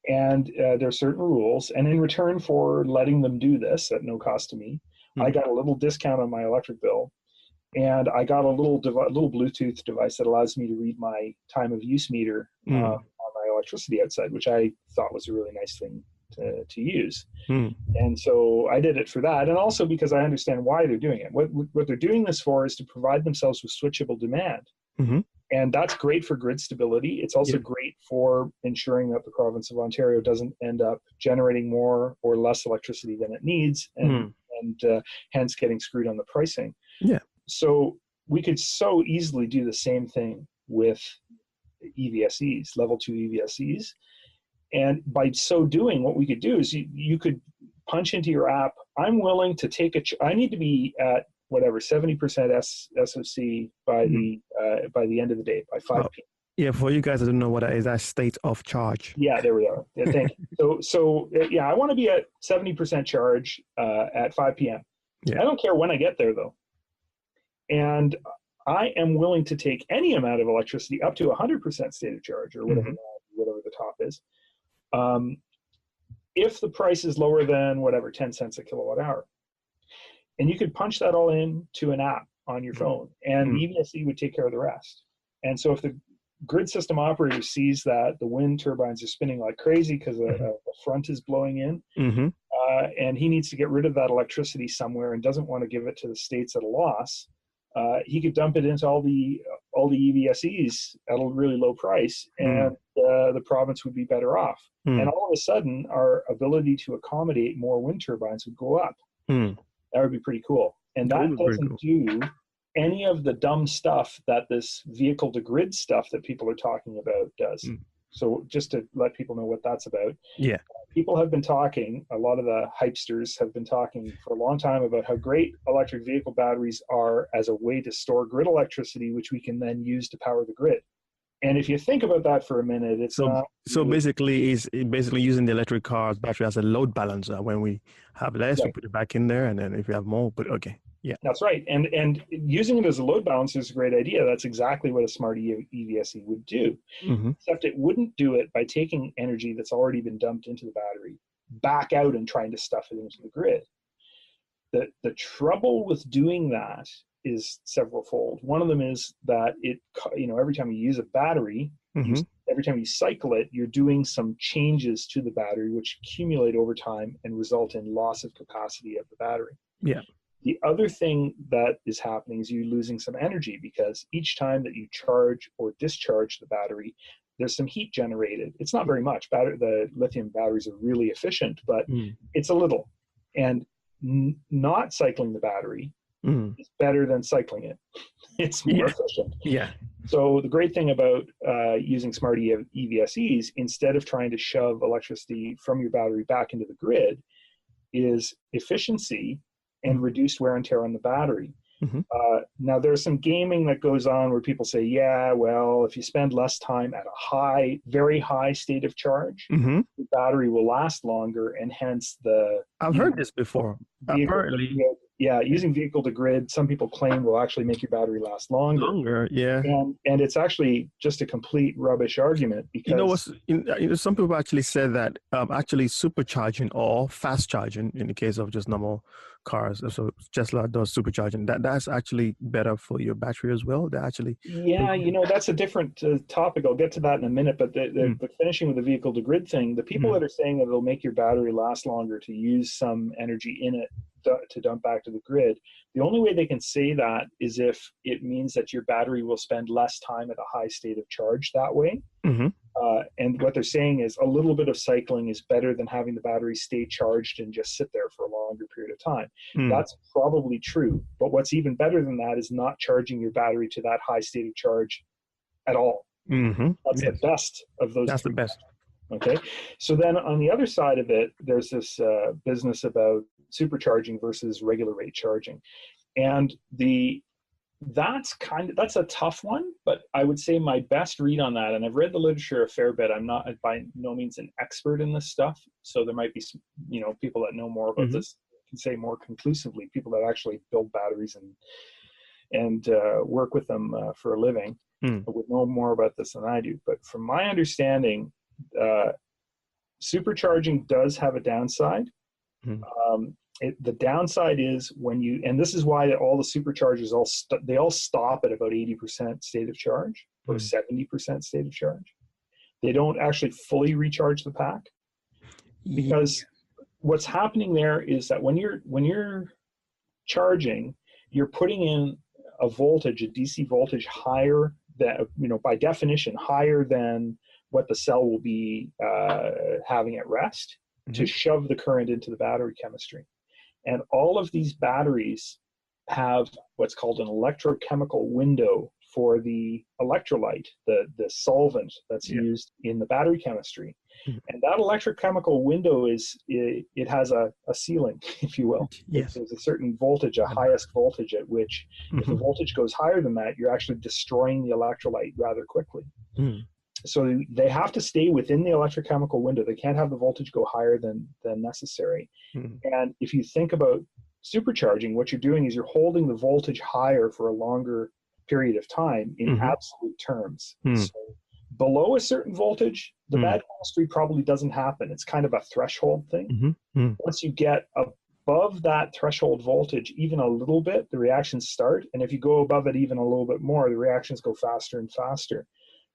And there are certain rules. And in return for letting them do this at no cost to me, I got a little discount on my electric bill. And I got a little Bluetooth device that allows me to read my time of use meter on my electricity outside, which I thought was a really nice thing to use. And so I did it for that. And also because I understand why they're doing it. What they're doing this for is to provide themselves with switchable demand. And that's great for grid stability. It's also great for ensuring that the province of Ontario doesn't end up generating more or less electricity than it needs, and hence getting screwed on the pricing. So we could so easily do the same thing with EVSEs, level 2 EVSEs. And by so doing, what we could do is you could punch into your app, I'm willing to take I need to be at whatever, 70% SOC by the end of the day, by 5 p.m. Yeah, for you guys that don't know what that is, that's state of charge. Yeah, there we are. Yeah, thank you. So I want to be at 70% charge at 5 p.m. I don't care when I get there, though. And I am willing to take any amount of electricity up to 100% state of charge, or whatever the top is, if the price is lower than whatever, 10 cents a kilowatt hour. And you could punch that all in to an app on your phone, and the EVSE would take care of the rest. And so if the grid system operator sees that the wind turbines are spinning like crazy because a front is blowing in, and he needs to get rid of that electricity somewhere and doesn't want to give it to the states at a loss, he could dump it into all the EVSEs at a really low price, and the province would be better off. And all of a sudden, our ability to accommodate more wind turbines would go up. That would be pretty cool. And that doesn't do any of the dumb stuff that this vehicle to grid stuff that people are talking about does. So just to let people know what that's about. People have been talking, a lot of the hypesters have been talking for a long time about how great electric vehicle batteries are as a way to store grid electricity, which we can then use to power the grid. And if you think about that for a minute, it's basically using the electric car's battery as a load balancer. When we have less, we put it back in there, and then if we have more, that's right. And using it as a load balancer is a great idea. That's exactly what a smart EVSE would do. Except it wouldn't do it by taking energy that's already been dumped into the battery back out and trying to stuff it into the grid. The trouble with doing that is several-fold. One of them is that every time you use a battery, every time you cycle it, you're doing some changes to the battery, which accumulate over time and result in loss of capacity of the battery. The other thing that is happening is you're losing some energy, because each time that you charge or discharge the battery, there's some heat generated. It's not very much. The lithium batteries are really efficient, but it's a little. And not cycling the battery is better than cycling it. It's more efficient. So the great thing about using smart EVSEs, instead of trying to shove electricity from your battery back into the grid, is efficiency and reduced wear and tear on the battery. Now there's some gaming that goes on where people say, if you spend less time at a very high state of charge, the battery will last longer, and hence I've heard this before. Apparently. Using vehicle to grid, some people claim will actually make your battery last longer. And it's actually just a complete rubbish argument, because some people actually said that actually supercharging or fast charging, in the case of just normal cars, so Tesla does supercharging, that's actually better for your battery as well. That's a different topic. I'll get to that in a minute, but but finishing with the vehicle to grid thing, the people that are saying that it'll make your battery last longer to use some energy in it to dump back to the grid, the only way they can say that is if it means that your battery will spend less time at a high state of charge that way. And what they're saying is a little bit of cycling is better than having the battery stay charged and just sit there for a longer period of time. That's probably true. But what's even better than that is not charging your battery to that high state of charge at all. That's the best of those. That's the best. Okay. So then on the other side of it, there's this business about supercharging versus regular rate charging. And the That's a tough one, but I would say my best read on that, and I've read the literature a fair bit. I'm not by no means an expert in this stuff, so there might be some, people that know more about this can say more conclusively. People that actually build batteries and work with them for a living would know more about this than I do. But from my understanding, supercharging does have a downside. The downside is when you, and this is why all the superchargers they all stop at about 80% state of charge or 70% state of charge. They don't actually fully recharge the pack, because what's happening there is that when you're charging, you're putting in a voltage, a DC voltage higher than, by definition, higher than what the cell will be having at rest to shove the current into the battery chemistry. And all of these batteries have what's called an electrochemical window for the electrolyte, the solvent that's used in the battery chemistry. And that electrochemical window it has a ceiling, if you will. Yes. There's a certain voltage, a highest voltage at which, if the voltage goes higher than that, you're actually destroying the electrolyte rather quickly. So they have to stay within the electrochemical window. They can't have the voltage go higher than necessary. And if you think about supercharging, what you're doing is you're holding the voltage higher for a longer period of time in absolute terms. So below a certain voltage, the bad chemistry probably doesn't happen. It's kind of a threshold thing. Once you get above that threshold voltage, even a little bit, the reactions start. And if you go above it even a little bit more, the reactions go faster and faster.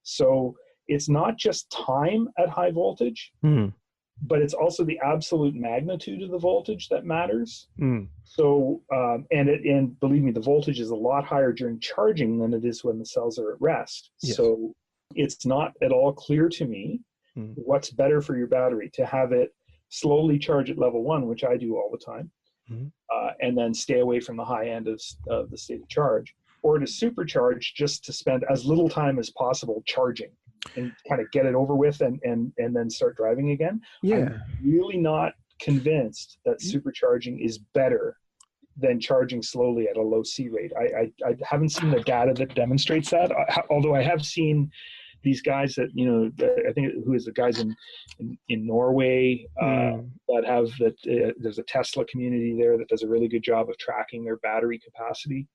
So it's not just time at high voltage, but it's also the absolute magnitude of the voltage that matters. So, and believe me, the voltage is a lot higher during charging than it is when the cells are at rest. Yes. So it's not at all clear to me what's better for your battery, to have it slowly charge at level 1, which I do all the time, and then stay away from the high end of the state of charge, or to supercharge just to spend as little time as possible charging and kind of get it over with and then start driving again. I'm really not convinced that supercharging is better than charging slowly at a low C rate. I haven't seen the data that demonstrates that, although I have seen these guys that, I think who is the guys in Norway that have that there's a Tesla community there that does a really good job of tracking their battery capacity.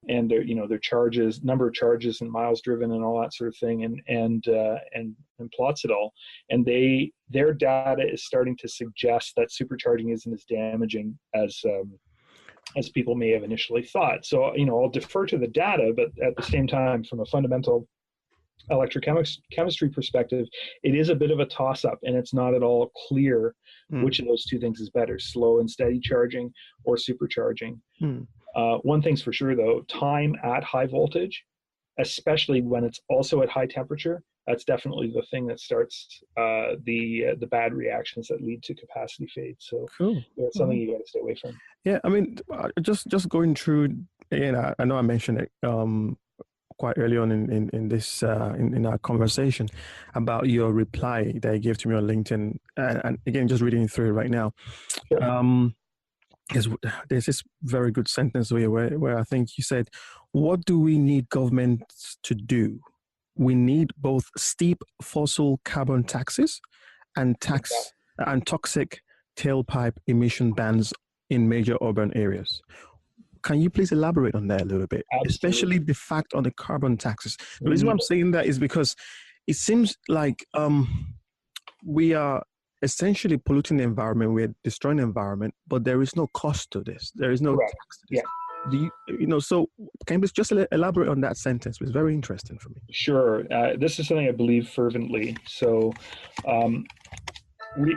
And their charges, number of charges and miles driven and all that sort of thing, and plots it all. And their data is starting to suggest that supercharging isn't as damaging as people may have initially thought. So I'll defer to the data, but at the same time, from a fundamental electrochemistry perspective, it is a bit of a toss-up, and it's not at all clear which of those two things is better: slow and steady charging or supercharging. One thing's for sure, though, time at high voltage, especially when it's also at high temperature, that's definitely the thing that starts the bad reactions that lead to capacity fade. So that's something you got to stay away from. Yeah, I mean, just going through, I know I mentioned it quite early on in this in our conversation about your reply that you gave to me on LinkedIn, and again, just reading through it right now. Sure. There's this very good sentence where I think you said, "What do we need governments to do? We need both steep fossil carbon taxes and toxic tailpipe emission bans in major urban areas." Can you please elaborate on that a little bit? Absolutely. Especially the fact on the carbon taxes. The reason why I'm saying that is because it seems like we are essentially polluting the environment, we're destroying the environment, but there is no cost to this. There is no tax to this. Yeah. So can you just elaborate on that sentence? It's very interesting for me. Sure. This is something I believe fervently. So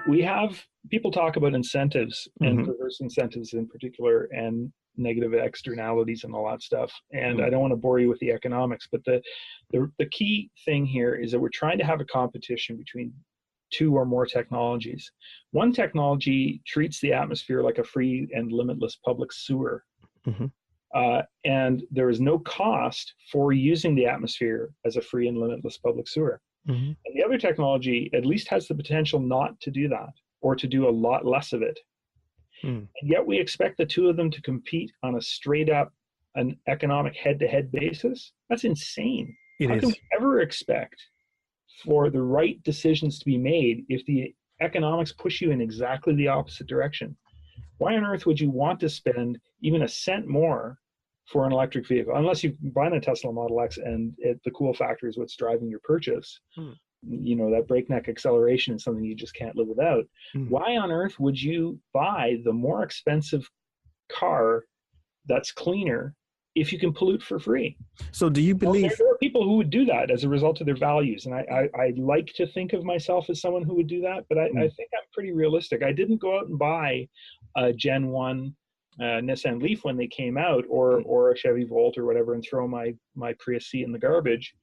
we have, people talk about incentives and perverse incentives in particular, and negative externalities and all that stuff. And I don't want to bore you with the economics, but the key thing here is that we're trying to have a competition between two or more technologies. One technology treats the atmosphere like a free and limitless public sewer. And there is no cost for using the atmosphere as a free and limitless public sewer. And the other technology at least has the potential not to do that, or to do a lot less of it. And yet we expect the two of them to compete on a straight up an economic head-to-head basis, that's insane. It How can is. we ever expect for the right decisions to be made if the economics push you in exactly the opposite direction? Why on earth would you want to spend even a cent more for an electric vehicle, unless you buy a Tesla Model X and the cool factor is what's driving your purchase? You know, that breakneck acceleration is something you just can't live without. Why on earth would you buy the more expensive car that's cleaner if you can pollute for free? So do you believe there are people who would do that as a result of their values, and I like to think of myself as someone who would do that, but I think I'm pretty realistic. I didn't go out and buy a Gen 1 Nissan Leaf when they came out, or a Chevy Volt or whatever, and throw my Prius C in the garbage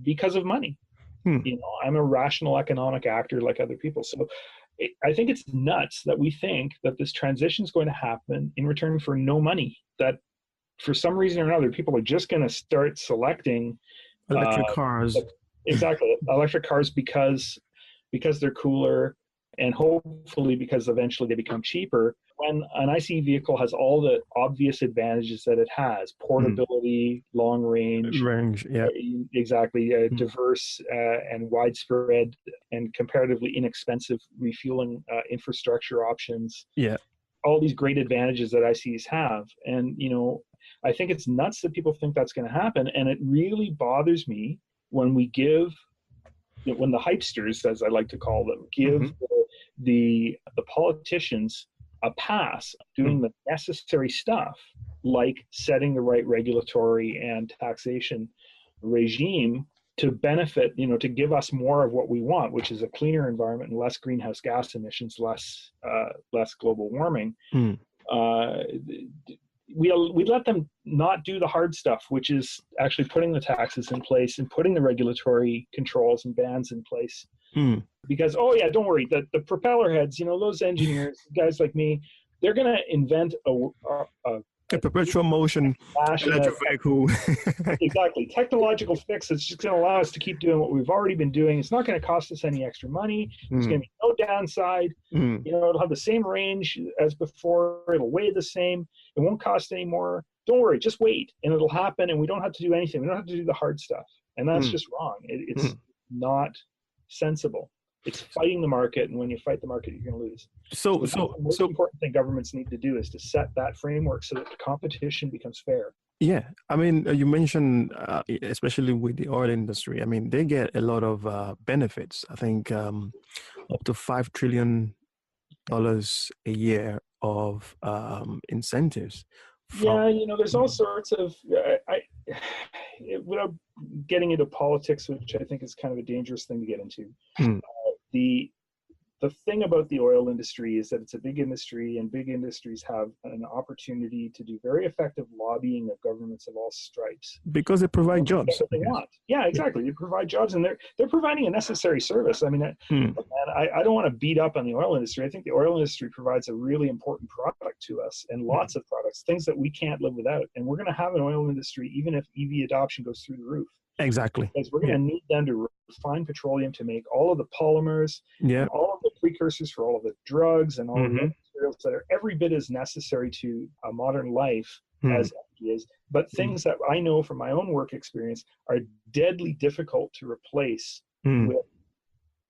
because of money. You know, I'm a rational economic actor like other people. So I think it's nuts that we think that this transition is going to happen in return for no money, that for some reason or another, people are just going to start selecting electric cars. Exactly. Electric cars because they're cooler, and hopefully because eventually they become cheaper, when an ICE vehicle has all the obvious advantages that it has: portability, long range, yeah, exactly, diverse and widespread and comparatively inexpensive refueling infrastructure options. Yeah, all these great advantages that ICEs have. And, you know, I think it's nuts that people think that's going to happen. And it really bothers me when we when the hypesters, as I like to call them, give the politicians a pass doing the necessary stuff, like setting the right regulatory and taxation regime to benefit, you know, to give us more of what we want, which is a cleaner environment and less greenhouse gas emissions, less global warming. We let them not do the hard stuff, which is actually putting the taxes in place and putting the regulatory controls and bans in place. Because, oh yeah, don't worry, the propeller heads, you know, those engineers, guys like me, they're going to invent a perpetual motion electric vehicle. Exactly. Technological fix that's just going to allow us to keep doing what we've already been doing. It's not going to cost us any extra money. There's going to be no downside. You know, it'll have the same range as before. It'll weigh the same. It won't cost any more. Don't worry, just wait, and it'll happen, and we don't have to do anything. We don't have to do the hard stuff. And that's just wrong. It's not sensible. It's fighting the market, and when you fight the market, you're going to lose. So the most important thing governments need to do is to set that framework so that the competition becomes fair. Yeah, I mean, you mentioned, especially with the oil industry, I mean, they get a lot of benefits. I think up to $5 trillion a year of incentives. Yeah, you know, there's all sorts of, without getting into politics, which I think is kind of a dangerous thing to get into, the thing about the oil industry is that it's a big industry, and big industries have an opportunity to do very effective lobbying of governments of all stripes. Because they provide jobs. That's what they want. Yeah, exactly. They provide jobs, and they're providing a necessary service. I mean, I don't want to beat up on the oil industry. I think the oil industry provides a really important product to us, and lots of products, things that we can't live without. And we're going to have an oil industry even if EV adoption goes through the roof. Exactly. Because we're going to need them to refine petroleum to make all of the polymers, all of the precursors for all of the drugs, and all of the materials that are every bit as necessary to a modern life as energy is. But things that I know from my own work experience are deadly difficult to replace with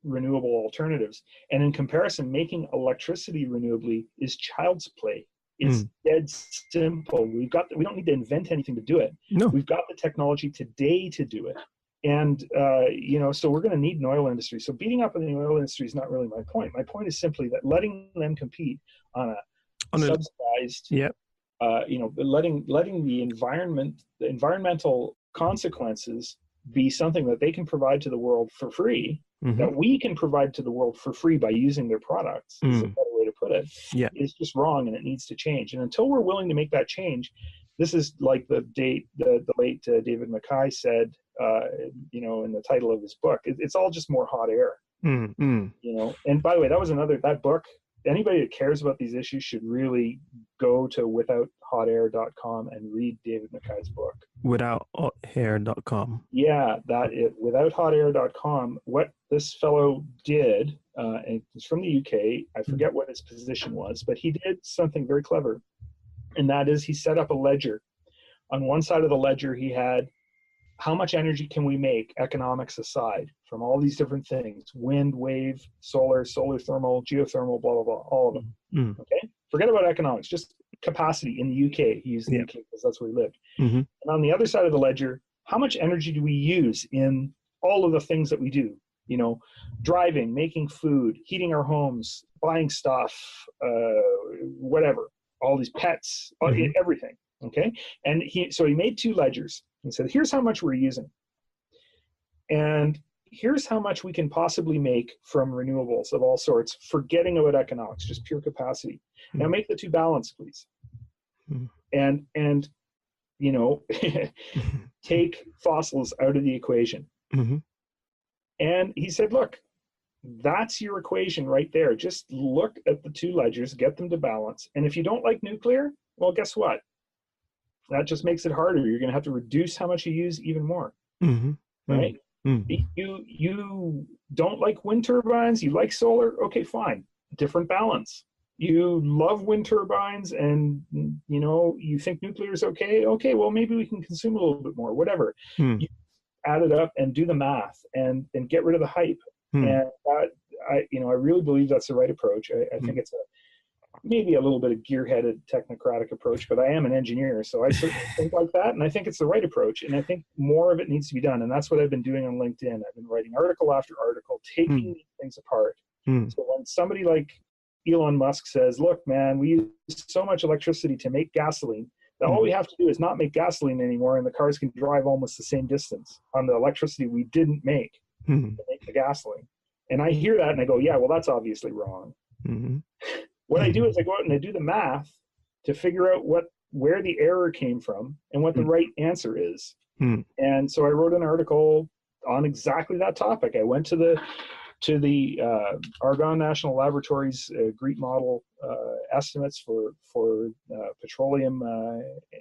renewable alternatives. And in comparison, making electricity renewably is child's play. It's dead simple. We don't need to invent anything to do it. No. We've got the technology today to do it. And, you know, so we're going to need an oil industry. So beating up on the oil industry is not really my point. My point is simply that letting them compete on a subsidized, you know, letting the environmental consequences be something that they can provide to the world for free, that we can provide to the world for free by using their products, is a better way to put it, is just wrong, and it needs to change. And until we're willing to make that change, this is like the late David Mackay said, you know, in the title of his book, it's all just more hot air. You know, and by the way, that book, anybody that cares about these issues should really go to withouthotair.com and read David Mackay's book. Withouthotair.com. Yeah, withouthotair.com. What this fellow did, and he's from the UK, I forget what his position was, but he did something very clever. And that is he set up a ledger On one side of the ledger, he had how much energy can we make, economics aside, from all these different things: wind, wave, solar thermal, geothermal, blah, blah, blah, all of them. Okay? Forget about economics, just capacity in the UK. He used the UK because that's where he lived. And on the other side of the ledger, how much energy do we use in all of the things that we do? You know, driving, making food, heating our homes, buying stuff, whatever, all these pets, everything. Okay. And so he made two ledgers. He said, here's how much we're using. And here's how much we can possibly make from renewables of all sorts, forgetting about economics, just pure capacity. Now make the two balance, please. And you know, take fossils out of the equation. And he said, look, that's your equation right there. Just look at the two ledgers, get them to balance. And if you don't like nuclear, well, guess what? That just makes it harder. You're going to have to reduce how much you use even more. Right? You don't like wind turbines, you like solar, okay, fine. Different balance. You love wind turbines and, you know, you think nuclear is okay, well, maybe we can consume a little bit more, whatever. You add it up and do the math and get rid of the hype. And that, I really believe that's the right approach. I think it's maybe a little bit of gear-headed technocratic approach, but I am an engineer, so I certainly think like that, and I think it's the right approach, and I think more of it needs to be done, and that's what I've been doing on LinkedIn. I've been writing article after article, taking these things apart. So when somebody like Elon Musk says, look, man, we use so much electricity to make gasoline that all we have to do is not make gasoline anymore, and the cars can drive almost the same distance on the electricity we didn't make to make the gasoline. And I hear that, and I go, yeah, well, that's obviously wrong. What I do is I go out and I do the math to figure out where the error came from and what the right answer is. And so I wrote an article on exactly that topic. I went to the Argonne National Laboratory's GREET model estimates for petroleum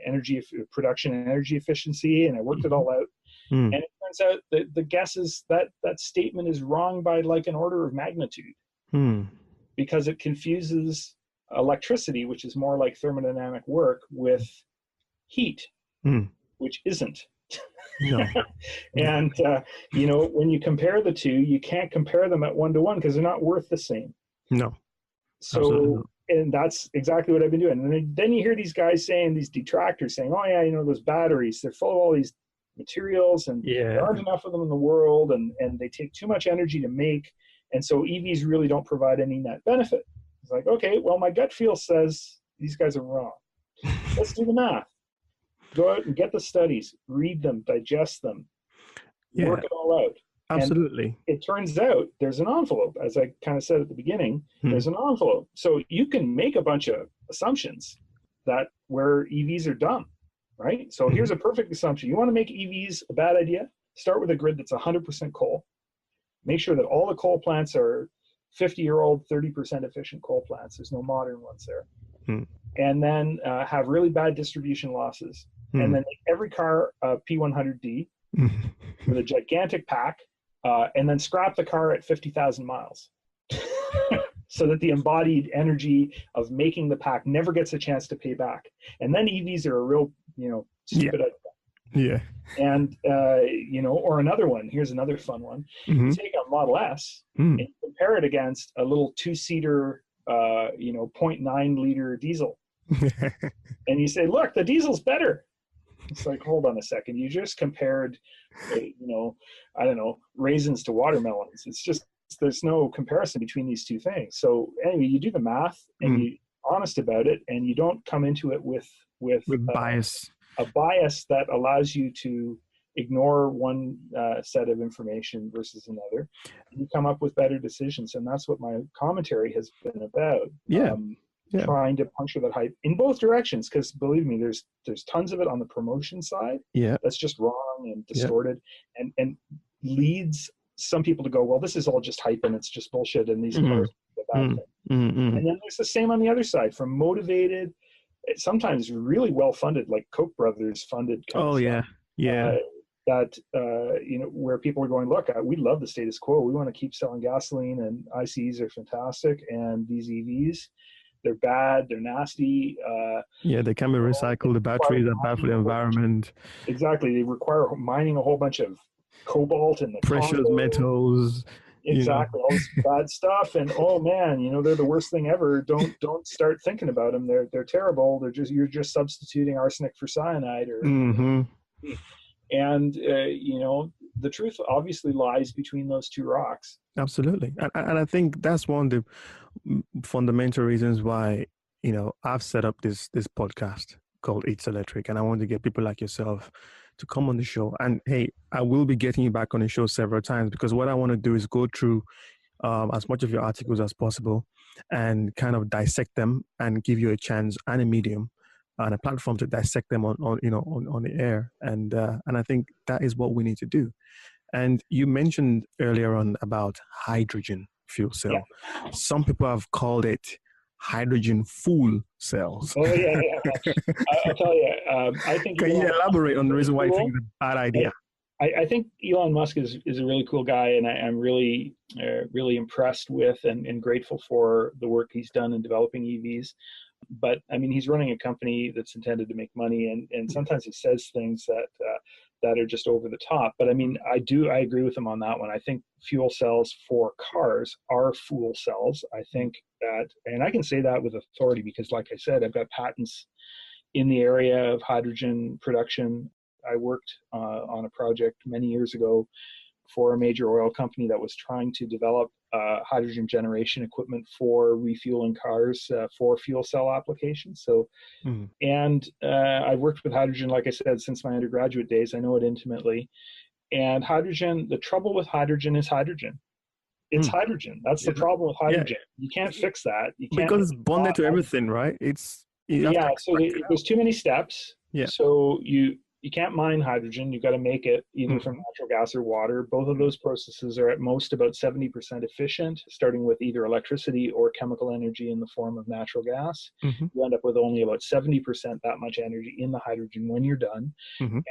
energy production and energy efficiency, and I worked it all out. And it turns out that the guess is that statement is wrong by like an order of magnitude. Because it confuses electricity, which is more like thermodynamic work, with heat, which isn't. And, you know, when you compare the two, you can't compare them at 1-to-1 because they're not worth the same. So, and that's exactly what I've been doing. And then you hear these guys saying, these detractors saying, oh yeah, you know, those batteries, they're full of all these materials and there aren't enough of them in the world, and they take too much energy to make. And so EVs really don't provide any net benefit. It's like, okay, well, my gut feel says these guys are wrong. Let's do the math. Go out and get the studies, read them, digest them, work it all out. Absolutely. And it turns out there's an envelope, as I kind of said at the beginning, there's an envelope. So you can make a bunch of assumptions that where EVs are dumb, right? So here's a perfect assumption. You want to make EVs a bad idea? Start with a grid that's 100% coal. Make sure that all the coal plants are 50-year-old, 30% efficient coal plants. There's no modern ones there. And then have really bad distribution losses. And then make every car P100D with a gigantic pack, and then scrap the car at 50,000 miles. So that the embodied energy of making the pack never gets a chance to pay back. And then EVs are a real, you know, stupid idea. And, you know, or another one, here's another fun one. You take a Model S and compare it against a little 2-seater, you know, 0.9 liter diesel. And you say, look, the diesel's better. It's like, hold on a second. You just compared, you know, I don't know, raisins to watermelons. It's just, there's no comparison between these two things. So anyway, you do the math and you're honest about it, and you don't come into it with bias. A bias that allows you to ignore one set of information versus another. You come up with better decisions, and that's what my commentary has been about. Trying to puncture that hype in both directions, because believe me, there's tons of it on the promotion side that's just wrong and distorted, and leads some people to go, well, this is all just hype and it's just bullshit, and these cars are a bad thing. And then there's the same on the other side, from motivated, sometimes really well funded, like Koch brothers funded companies. That you know, where people are going, look, we love the status quo, we want to keep selling gasoline, and ICEs are fantastic, and these EVs, They're bad. They're nasty. Yeah, they can be recycled. The batteries are bad for the environment. Exactly. They require mining a whole bunch of cobalt in the Precious Congo. metals. Exactly, all this bad stuff, and oh man, they're the worst thing ever. Don't start thinking about them. They're terrible. You're just substituting arsenic for cyanide, or and the truth obviously lies between those two rocks. Absolutely, and I think that's one of the fundamental reasons why I've set up this podcast called It's Electric, and I want to get people like yourself to come on the show. And hey, I will be getting you back on the show several times, because what I want to do is go through as much of your articles as possible and kind of dissect them and give you a chance and a medium and a platform to dissect them on the air. And I think that is what we need to do. And you mentioned earlier on about hydrogen fuel cell. Yeah. Some people have called it hydrogen full cells. Oh yeah. I'll tell you. I think. Can you elaborate on the reason why you think it's a bad idea? I think Elon Musk is a really cool guy, and I'm really impressed with and grateful for the work he's done in developing EVs. But I mean, he's running a company that's intended to make money, and sometimes he says things that are just over the top. But I mean, I agree with him on that one. I think fuel cells for cars are fool cells. I think that, and I can say that with authority because, like I said, I've got patents in the area of hydrogen production. I worked on a project many years ago for a major oil company that was trying to develop hydrogen generation equipment for refueling cars for fuel cell applications. So, and I've worked with hydrogen, like I said, since my undergraduate days. I know it intimately. And hydrogen, the trouble with hydrogen is hydrogen. It's hydrogen. That's the problem with hydrogen. Yeah. You can't fix that. You can't, because it's bonded to everything, right? So there's too many steps. Yeah. So you can't mine hydrogen. You've got to make it either from natural gas or water. Both of those processes are at most about 70% efficient, starting with either electricity or chemical energy in the form of natural gas. You end up with only about 70% that much energy in the hydrogen when you're done. And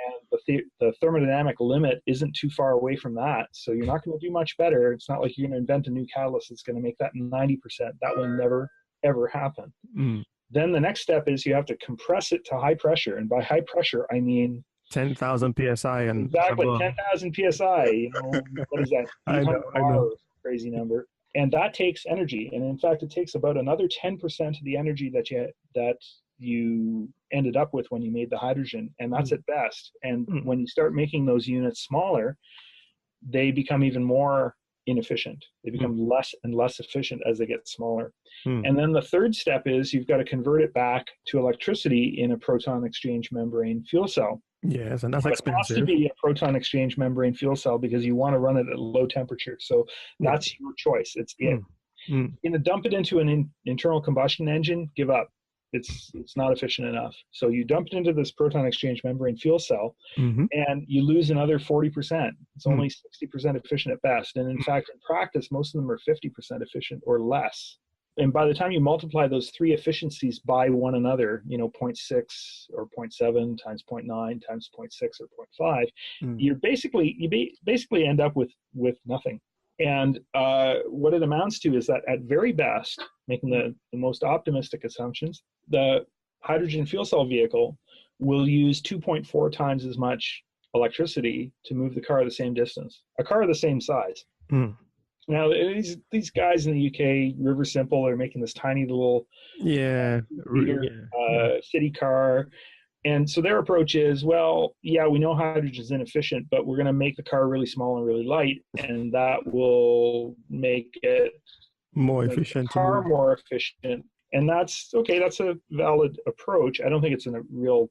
the thermodynamic limit isn't too far away from that. So you're not going to do much better. It's not like you're going to invent a new catalyst that's going to make that 90%. That will never, ever happen. Then the next step is you have to compress it to high pressure. And by high pressure, I mean 10,000 PSI. And exactly, 10,000 PSI. What is that? I know. Crazy number. And that takes energy. And in fact, it takes about another 10% of the energy that you ended up with when you made the hydrogen. And that's at best. And when you start making those units smaller, they become even more inefficient. They become less and less efficient as they get smaller. And then the third step is you've got to convert it back to electricity in a proton exchange membrane fuel cell. Yes, and that's expensive. It has to be a proton exchange membrane fuel cell because you want to run it at low temperature. So that's your choice. It's it. You're going to dump it into an internal combustion engine, give up. It's not efficient enough. So you dump it into this proton exchange membrane fuel cell, and you lose another 40%. It's only 60% efficient at best. And in fact, in practice, most of them are 50% efficient or less. And by the time you multiply those three efficiencies by one another, 0.6 or 0.7 times 0.9 times 0.6 or 0.5, you basically end up with nothing. And what it amounts to is that at very best, making the most optimistic assumptions, the hydrogen fuel cell vehicle will use 2.4 times as much electricity to move the car the same distance, a car the same size. Now, these guys in the UK, River Simple, are making this tiny little city car. And so their approach is, well, yeah, we know hydrogen is inefficient, but we're going to make the car really small and really light, and that will make it more efficient. More efficient. And that's okay. That's a valid approach. I don't think it's a real,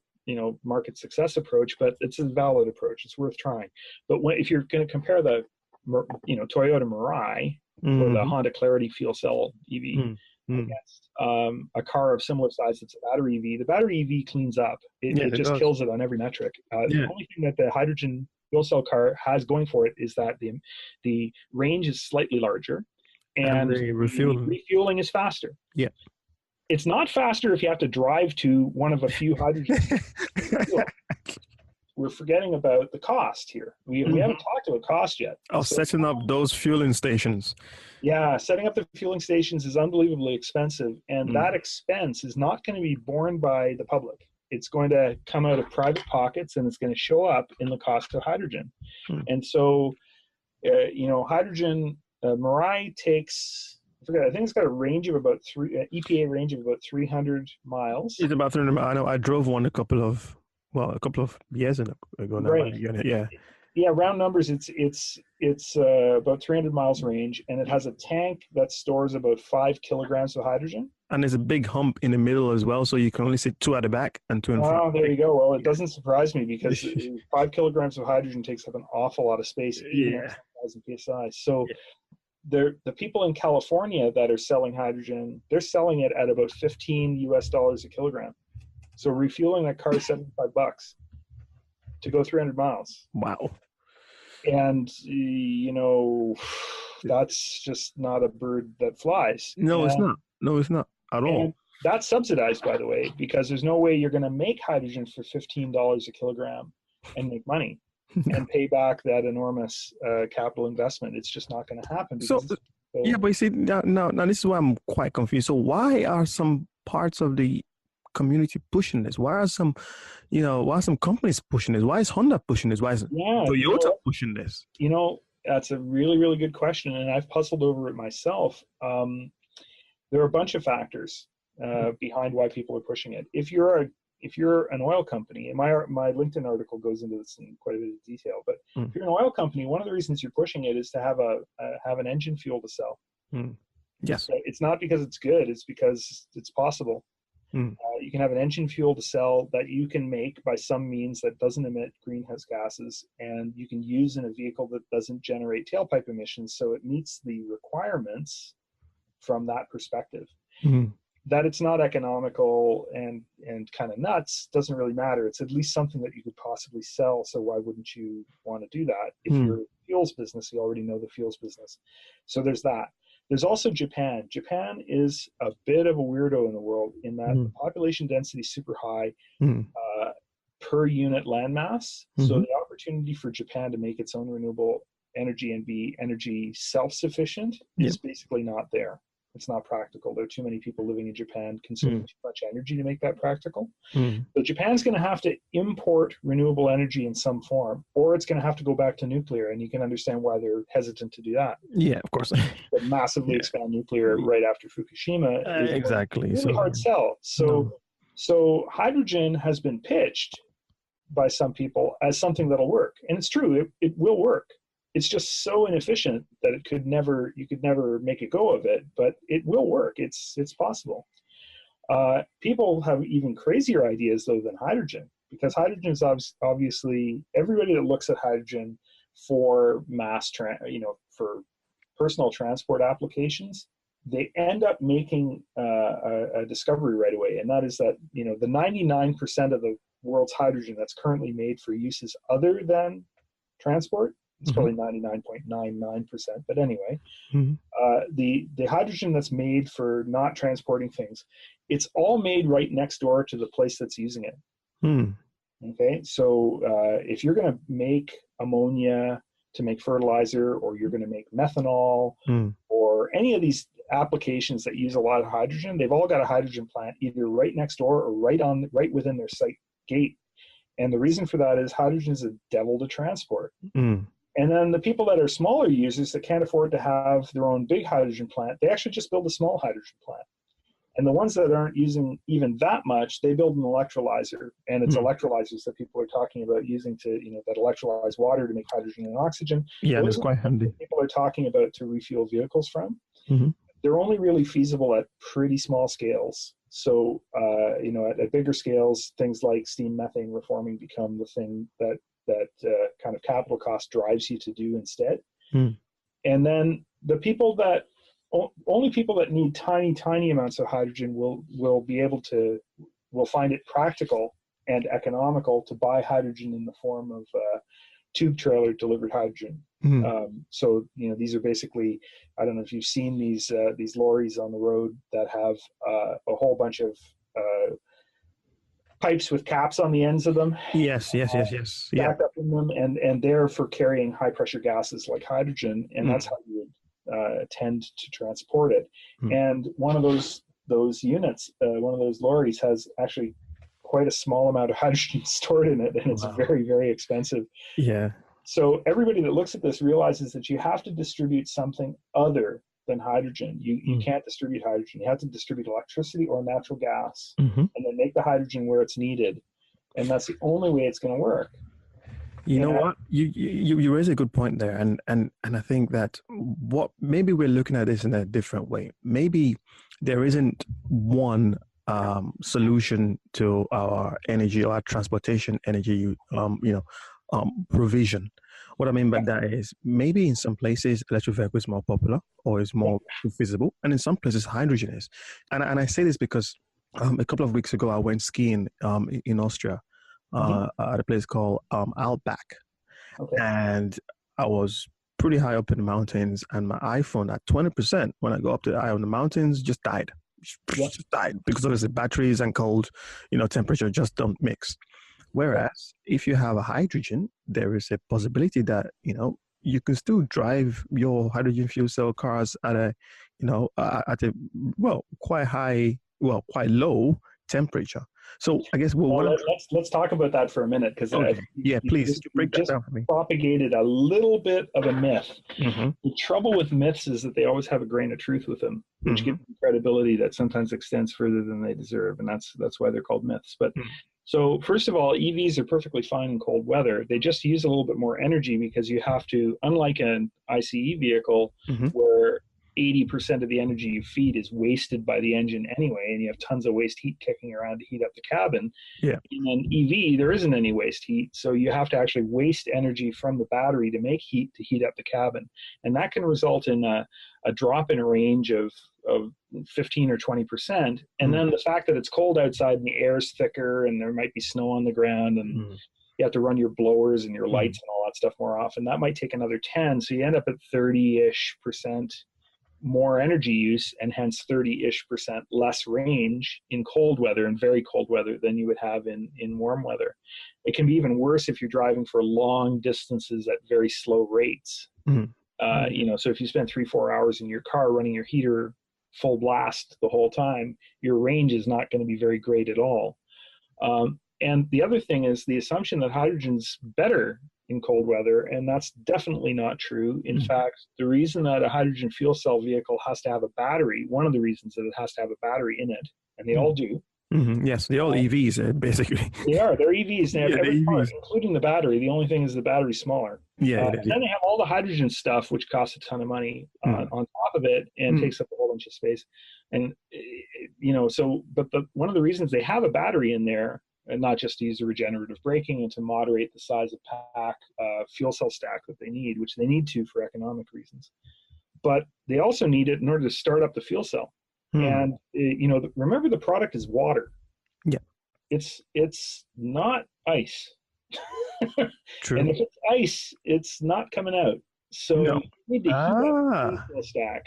market success approach, but it's a valid approach. It's worth trying. But if you're going to compare the Toyota Mirai or the Honda Clarity fuel cell EV against a car of similar size that's a battery EV, the battery EV cleans up. It just kills it on every metric. The only thing that the hydrogen fuel cell car has going for it is that the range is slightly larger and the refueling is faster. Yeah. It's not faster if you have to drive to one of a few hydrogen. we're forgetting about the cost here. We haven't talked about cost yet. Of setting up those fueling stations. Yeah, setting up the fueling stations is unbelievably expensive, and that expense is not going to be borne by the public. It's going to come out of private pockets, and it's going to show up in the cost of hydrogen. And so, hydrogen, Mirai takes, I think it's got a range of about EPA range of about 300 miles. It's about 300 miles. I know I drove one a couple of years ago now. Right. Yeah. Yeah, round numbers, it's about 300 miles range, and it has a tank that stores about 5 kilograms of hydrogen. And there's a big hump in the middle as well, so you can only see 2 at the back and 2 in front. Oh, there you go. Well, it doesn't surprise me because 5 kilograms of hydrogen takes up an awful lot of space, even at 1,000 psi. So the people in California that are selling hydrogen, they're selling it at about $15 a kilogram. So refueling that car is $75 to go 300 miles. Wow. And, that's just not a bird that flies. No, it's not. No, it's not at all. And that's subsidized, by the way, because there's no way you're going to make hydrogen for $15 a kilogram and make money and pay back that enormous capital investment. It's just not going to happen. But you see, now this is why I'm quite confused. So why are some parts of the community pushing this? Why are some companies pushing this? Why is Honda pushing this? Why is Toyota pushing this? That's a really, really good question, and I've puzzled over it myself. There are a bunch of factors behind why people are pushing it. If you're an oil company, and my LinkedIn article goes into this in quite a bit of detail, but if you're an oil company, one of the reasons you're pushing it is to have an engine fuel to sell. Yes. It's not because it's good, it's because it's possible. You can have an engine fuel to sell that you can make by some means that doesn't emit greenhouse gases, and you can use in a vehicle that doesn't generate tailpipe emissions, so it meets the requirements from that perspective. That it's not economical and kind of nuts doesn't really matter. It's at least something that you could possibly sell, so why wouldn't you want to do that? If you're a fuels business, you already know the fuels business. So there's that. There's also Japan. Japan is a bit of a weirdo in the world in that the population density is super high per unit landmass. So the opportunity for Japan to make its own renewable energy and be energy self-sufficient is basically not there. It's not practical. There are too many people living in Japan consuming too much energy to make that practical. So Japan's going to have to import renewable energy in some form, or it's going to have to go back to nuclear, and you can understand why they're hesitant to do that. Yeah, of course. But massively expand nuclear right after Fukushima is exactly. really hard sell. So hydrogen has been pitched by some people as something that'll work, and it's true. It will work. It's just so inefficient that you could never make a go of it, but it will work. It's possible. People have even crazier ideas though than hydrogen, because hydrogen is obviously, everybody that looks at hydrogen for for personal transport applications, they end up making a discovery right away, and that is that the 99% of the world's hydrogen that's currently made for uses other than transport. It's probably 99.99%, but anyway, the hydrogen that's made for not transporting things, it's all made right next door to the place that's using it. Okay, so if you're going to make ammonia to make fertilizer, or you're going to make methanol, or any of these applications that use a lot of hydrogen, they've all got a hydrogen plant either right next door or right within their site gate. And the reason for that is hydrogen is a devil to transport. And then the people that are smaller users that can't afford to have their own big hydrogen plant, they actually just build a small hydrogen plant. And the ones that aren't using even that much, they build an electrolyzer. And it's electrolyzers that people are talking about using to, that electrolyze water to make hydrogen and oxygen. Yeah, that's quite handy. People are talking about to refuel vehicles from. They're only really feasible at pretty small scales. So, at bigger scales, things like steam methane reforming become the thing that kind of capital cost drives you to do instead. And then the people that only people that need tiny amounts of hydrogen will find it practical and economical to buy hydrogen in the form of tube trailer delivered hydrogen. So these are basically, I don't know if you've seen these lorries on the road that have a whole bunch of pipes with caps on the ends of them. Yes. Yeah. Stacked up in them, and they're for carrying high pressure gases like hydrogen, and that's how you would tend to transport it. And one of those units, one of those lorries, has actually quite a small amount of hydrogen stored in it, and it's very, very expensive. Yeah. So everybody that looks at this realizes that you have to distribute something other than hydrogen. You can't distribute hydrogen. You have to distribute electricity or natural gas, and then make the hydrogen where it's needed. And that's the only way it's going to work. You know what? You raise a good point there, and I think that what maybe we're looking at this in a different way. Maybe there isn't one solution to our energy or our transportation energy, provision. What I mean by that is maybe in some places electric vehicle is more popular or is more feasible, and in some places hydrogen is. And I say this because a couple of weeks ago I went skiing in Austria at a place called Outback, and I was pretty high up in the mountains, and my iPhone at 20% when I go up to the eye of the mountains just died. Just died because obviously batteries and cold, temperature just don't mix. Whereas if you have a hydrogen, there is a possibility that, you can still drive your hydrogen fuel cell cars at a, quite low temperature. So I guess let's talk about that for a minute, because please break that down for me. Propagated a little bit of a myth. The trouble with myths is that they always have a grain of truth with them, which gives them credibility that sometimes extends further than they deserve, and that's why they're called myths. But so first of all, EVs are perfectly fine in cold weather. They just use a little bit more energy because you have to, unlike an ICE vehicle where 80% of the energy you feed is wasted by the engine anyway, and you have tons of waste heat kicking around to heat up the cabin. In an EV, there isn't any waste heat, so you have to actually waste energy from the battery to make heat to heat up the cabin. And that can result in a drop in range of 15 or 20%. And then the fact that it's cold outside and the air is thicker and there might be snow on the ground, and you have to run your blowers and your lights and all that stuff more often, that might take another 10. So you end up at 30-ish% more energy use, and hence 30-ish% less range in cold weather and very cold weather than you would have in warm weather. It can be even worse if you're driving for long distances at very slow rates. So if you spend 3-4 hours in your car running your heater full blast the whole time, your range is not going to be very great at all. And the other thing is the assumption that hydrogen's better in cold weather, and that's definitely not true. In fact, the reason that a hydrogen fuel cell vehicle has to have a battery, one of the reasons that it has to have a battery in it, and they all do. Yes, they're all EVs, basically. They're EVs. Now, every part, including the battery, the only thing is the battery's smaller. And then they have all the hydrogen stuff, which costs a ton of money on top of it, and takes up a whole bunch of space. And, but one of the reasons they have a battery in there, and not just to use the regenerative braking and to moderate the size of pack fuel cell stack that they need, which they need to for economic reasons. But they also need it in order to start up the fuel cell. And, remember the product is water. Yeah. It's not ice. True. And if it's ice, it's not coming out. So you need to heat up the fuel cell stack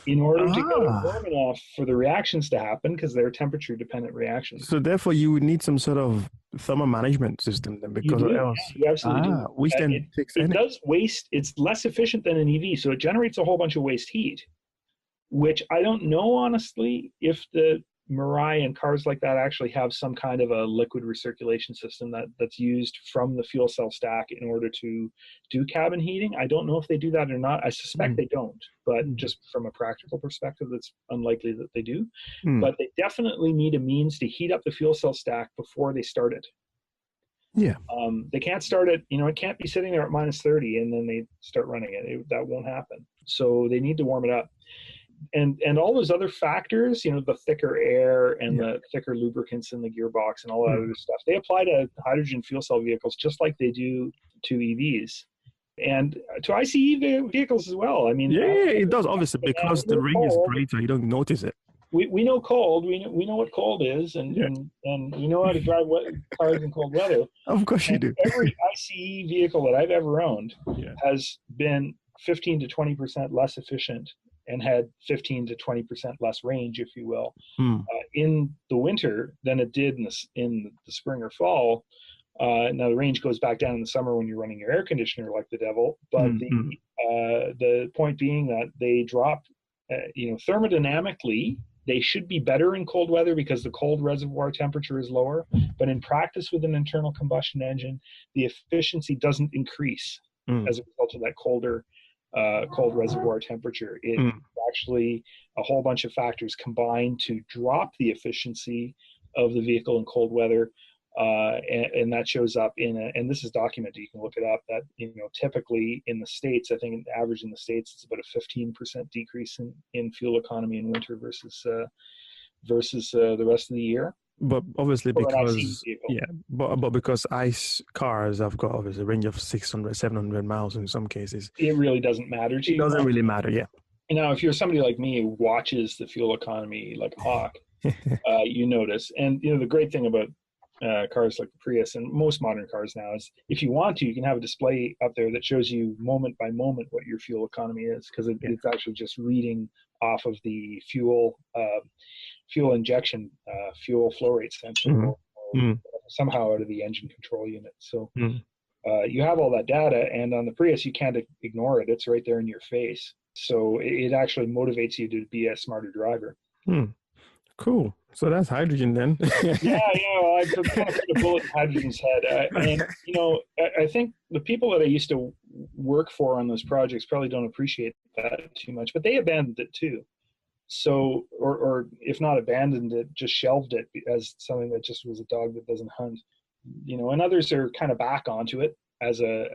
in order to get it warm enough for the reactions to happen, because they're temperature dependent reactions. So therefore you would need some sort of thermal management system then, because else. You absolutely do. Which then it does waste. It's less efficient than an EV, so it generates a whole bunch of waste heat, which I don't know, honestly, if the Mirai and cars like that actually have some kind of a liquid recirculation system that's used from the fuel cell stack in order to do cabin heating. I don't know if they do that or not. I suspect they don't, but just from a practical perspective, it's unlikely that they do. But they definitely need a means to heat up the fuel cell stack before they start it. They can't start it, it can't be sitting there at -30 and then they start running it. That won't happen. So they need to warm it up. And all those other factors, the thicker air and the thicker lubricants in the gearbox and all that other stuff, they apply to hydrogen fuel cell vehicles just like they do to EVs and to ICE vehicles as well. I mean, it does, obviously, because the range is greater. You don't notice it. We know cold. We know what cold is, and we know how to drive cars in cold weather. Of course you do. Every ICE vehicle that I've ever owned has been 15 to 20% less efficient and had 15 to 20% less range, if you will, Hmm. in the winter than it did in the spring or fall. Now the range goes back down in the summer when you're running your air conditioner like the devil, but the point being that they drop, thermodynamically, they should be better in cold weather because the cold reservoir temperature is lower. But in practice with an internal combustion engine, the efficiency doesn't increase as a result of that cold reservoir temperature. It's actually a whole bunch of factors combined to drop the efficiency of the vehicle in cold weather. And that shows up and this is documented, you can look it up, that, typically in the States, I think an average in the States, it's about a 15% decrease in fuel economy in winter versus the rest of the year. But obviously but because ICE cars have got obviously a range of 600, 700 miles in some cases. It really doesn't matter to you. It doesn't really matter, yeah. Now, if you're somebody like me who watches the fuel economy like a hawk, you notice. And, the great thing about cars like the Prius and most modern cars now is if you want to, you can have a display up there that shows you moment by moment what your fuel economy is, because it's actually just reading off of the fuel injection, fuel flow rate sensor or somehow out of the engine control unit. So you have all that data, and on the Prius, you can't ignore it. It's right there in your face. So it actually motivates you to be a smarter driver. Cool. So that's hydrogen then. Yeah, I kind of put a bullet in hydrogen's head. And, I think the people that I used to work for on those projects probably don't appreciate that too much, but they abandoned it too. So, or if not abandoned it, just shelved it as something that just was a dog that doesn't hunt. And others are kind of back onto it as an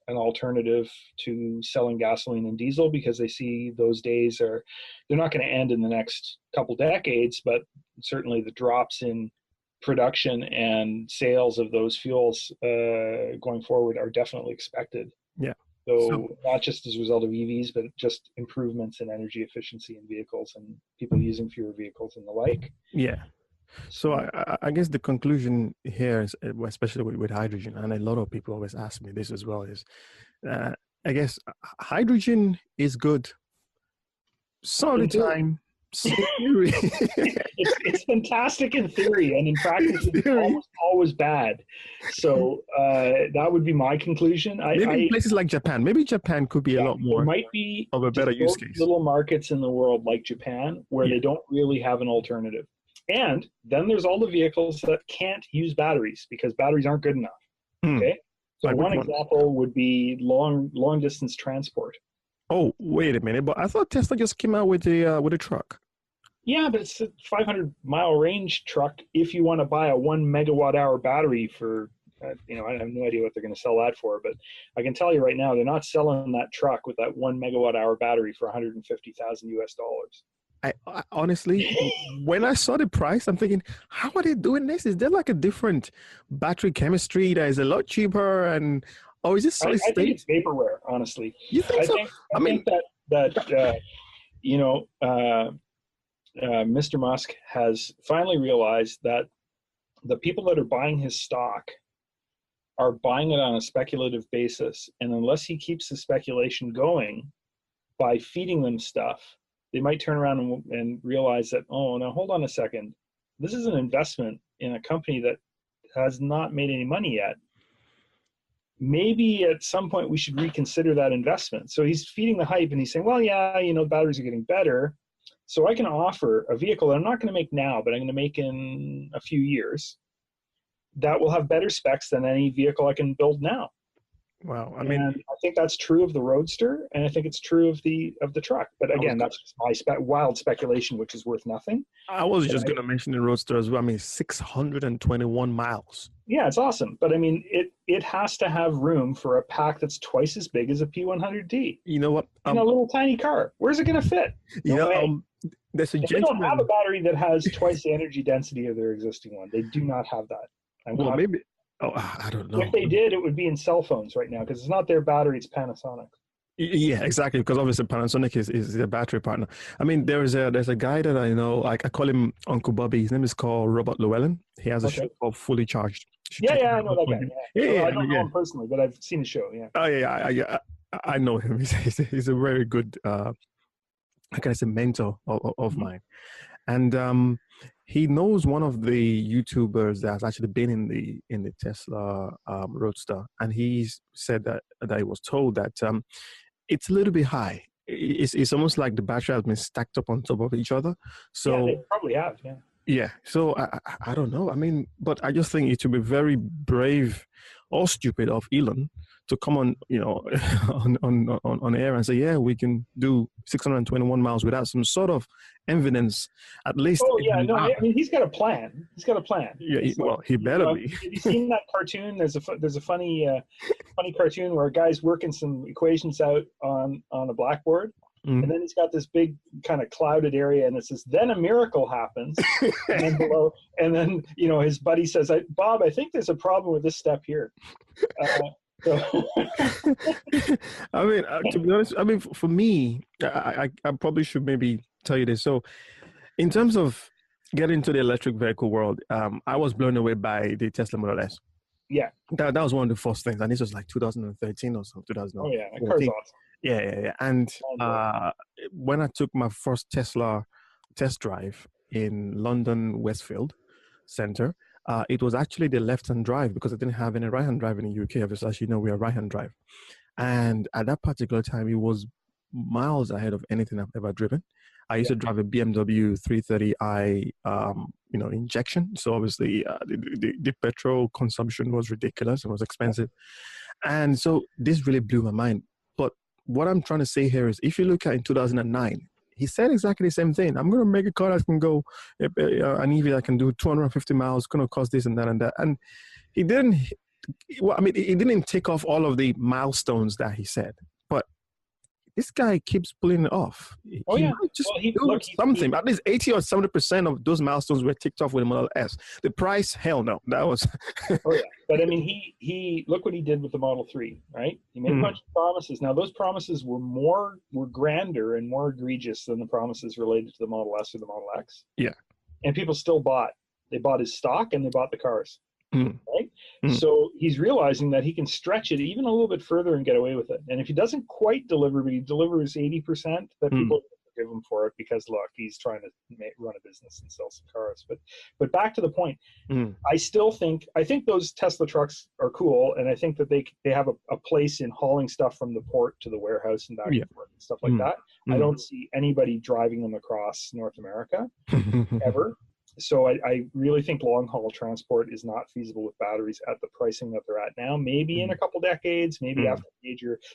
alternative to selling gasoline and diesel, because they see those days they're not going to end in the next couple decades, but certainly the drops in production and sales of those fuels going forward are definitely expected. Yeah. So not just as a result of EVs, but just improvements in energy efficiency in vehicles and people using fewer vehicles and the like. Yeah. So I guess the conclusion here is, especially with hydrogen, and a lot of people always ask me this as well, is I guess hydrogen is good some of the time. It's fantastic in theory, and in practice it's always bad. So that would be my conclusion. Maybe places like Japan. Maybe Japan could be a lot more. There might be of a better use case. Little markets in the world like Japan where they don't really have an alternative. And then there's all the vehicles that can't use batteries because batteries aren't good enough. Okay. So like one example would be long distance transport. Oh, wait a minute! But I thought Tesla just came out with a truck. Yeah, but it's a 500-mile range truck. If you want to buy a 1 megawatt-hour battery for, I have no idea what they're going to sell that for. But I can tell you right now, they're not selling that truck with that 1 megawatt-hour battery for $150,000 US. I honestly, when I saw the price, I'm thinking, how are they doing this? Is there like a different battery chemistry that is a lot cheaper? And is this solid state? I think it's vaporware, honestly. You think so? I think that Mr. Musk has finally realized that the people that are buying his stock are buying it on a speculative basis. And unless he keeps the speculation going by feeding them stuff, they might turn around and realize that, oh, now hold on a second. This is an investment in a company that has not made any money yet. Maybe at some point we should reconsider that investment. So he's feeding the hype and he's saying, well, yeah, batteries are getting better. So I can offer a vehicle that I'm not going to make now, but I'm going to make in a few years that will have better specs than any vehicle I can build now. Wow. I think that's true of the Roadster, and I think it's true of the truck. But again, that's just my wild speculation, which is worth nothing. I was just going to mention the Roadster as well. 621 miles. Yeah, it's awesome. But it has to have room for a pack that's twice as big as a P100D. You know what? In a little tiny car. Where's it going to fit? There's a they don't have a battery that has twice the energy density of their existing one. They do not have that. Maybe. Oh, I don't know. If they did, it would be in cell phones right now because it's not their battery, it's Panasonic. Yeah, exactly. Because obviously Panasonic is their battery partner. There's a guy that I know. I call him Uncle Bobby. His name is called Robert Llewellyn. He has a show called Fully Charged. Yeah, I know that guy. Yeah. I don't know him personally, but I've seen the show. Yeah. Oh yeah, I know him. He's a very good how can I say, mentor of Mhm. mine. And he knows one of the YouTubers that's actually been in the Tesla Roadster, and he's said that he was told that it's a little bit high. It's almost like the battery has been stacked up on top of each other. Yeah, they So probably have. Yeah. yeah, so I don't know. I mean, but I just think it would be very brave or stupid of Elon to come on, on air and say, yeah, we can do 621 miles without some sort of evidence, at least Oh in yeah, the no, lab. I mean he's got a plan. He's got a plan. Yeah, It's like, well, he better be. have you seen that cartoon? There's a funny cartoon where a guy's working some equations out on a blackboard, Mm. and then he's got this big kind of clouded area, and it says, "Then a miracle happens," and then below, and then his buddy says, "Bob, I think there's a problem with this step here." So I mean, to be honest, I mean, for me, I probably should maybe tell you this. So, in terms of getting into the electric vehicle world, I was blown away by the Tesla Model S. yeah, That was one of the first things, and this was like 2013 or so, oh yeah, that car's 2014. awesome. Yeah. And Oh, when I took my first Tesla test drive in London Westfield Center, it was actually the left-hand drive because I didn't have any right-hand drive in the UK. Obviously, as you know, we are right-hand drive. And at that particular time, it was miles ahead of anything I've ever driven. I used yeah, to drive a BMW 330i, injection. So obviously, the petrol consumption was ridiculous. It was expensive. And so this really blew my mind. But what I'm trying to say here is if you look at in 2009, he said exactly the same thing. I'm going to make a car that can go, an EV that can do 250 miles, going to cost this and that and that. And he didn't, well, I mean, he didn't take off all of the milestones that he said, but this guy keeps pulling it off. oh He yeah. might just Well, do something. At least 80 or 70% of those milestones were ticked off with the Model S. The price, hell no. That was. Oh yeah, but I mean, he look what he did with the Model 3, right? He made a bunch of promises. Now those promises were grander and more egregious than the promises related to the Model S or the Model X. Yeah. And people still bought. They bought his stock and they bought the cars, Mm. right? Mm. So he's realizing that he can stretch it even a little bit further and get away with it. And if he doesn't quite deliver, but he delivers 80%, that people forgive him for it because look, he's trying to run a business and sell some cars. But back to the point. Mm. I think those Tesla trucks are cool, and I think that they have a place in hauling stuff from the port to the warehouse and back and forth and stuff like that. I don't see anybody driving them across North America ever. So I really think long haul transport is not feasible with batteries at the pricing that they're at now. Maybe in a couple decades, maybe after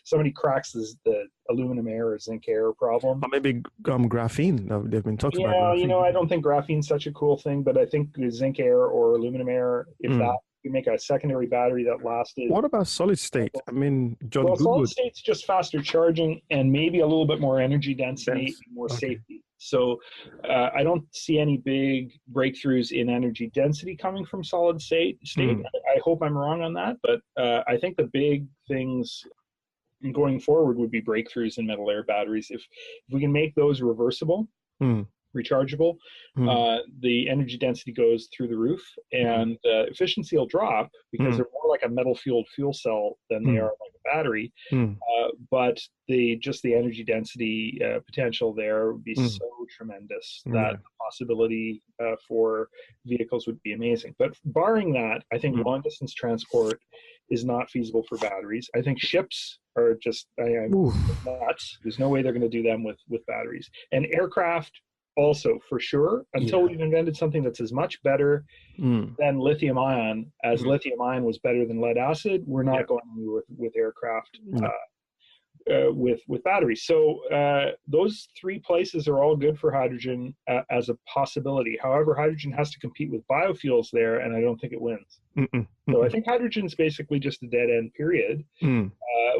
somebody cracks the aluminum air or zinc air problem. Or maybe graphene. They've been talking about graphene. I don't think graphene's such a cool thing, but I think zinc air or aluminum air, if that you make a secondary battery that lasted. What about solid state? I mean, solid state's just faster charging and maybe a little bit more energy density, more safety. So I don't see any big breakthroughs in energy density coming from solid state. I hope I'm wrong on that, but I think the big things going forward would be breakthroughs in metal air batteries. If we can make those reversible, rechargeable, the energy density goes through the roof, and efficiency will drop because they're more like a metal fueled fuel cell than they are like a battery. But the energy density potential there would be so tremendous that the possibility for vehicles would be amazing. But barring that, I think long distance transport is not feasible for batteries. I think ships are just nuts. There's no way they're going to do them with batteries. And aircraft also, for sure, until we've invented something that's as much better than lithium ion as lithium ion was better than lead acid, we're not going anywhere with aircraft with batteries. So those three places are all good for hydrogen as a possibility. However, hydrogen has to compete with biofuels there, and I don't think it wins. So I think hydrogen's basically just a dead end, period,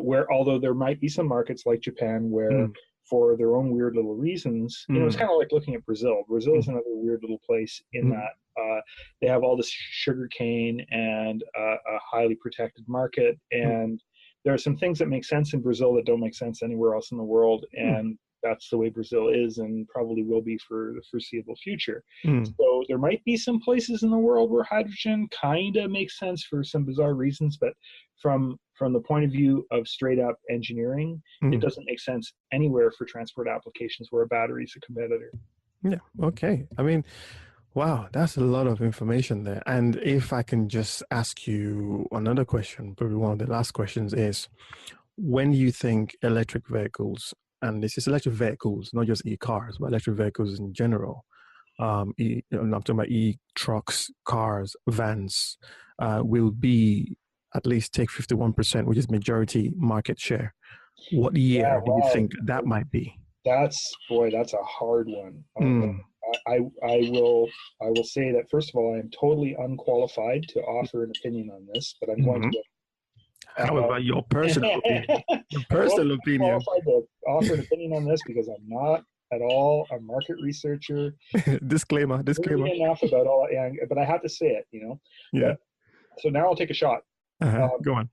where although there might be some markets like Japan where for their own weird little reasons, it's kind of like looking at Brazil. Brazil is another weird little place in that they have all this sugar cane and a highly protected market, and there are some things that make sense in Brazil that don't make sense anywhere else in the world, and that's the way Brazil is and probably will be for the foreseeable future. So there might be some places in the world where hydrogen kind of makes sense for some bizarre reasons, but from from the point of view of straight up engineering, it doesn't make sense anywhere for transport applications where a battery is a competitor. Yeah. Okay. I mean, wow, that's a lot of information there. And if I can just ask you another question, probably one of the last questions is, when do you think electric vehicles, and this is electric vehicles, not just e-cars, but electric vehicles in general, I'm talking about e-trucks, cars, vans, will be at least take 51%, which is majority market share. What year do you think that might be? That's a hard one. I will say that, first of all, I am totally unqualified to offer an opinion on this, but I'm going to. How about your personal opinion? Your personal opinion. I'm qualified to offer an opinion on this because I'm not at all a market researcher. Disclaimer. Enough about all, but I have to say it, Yeah. So now I'll take a shot. Go on.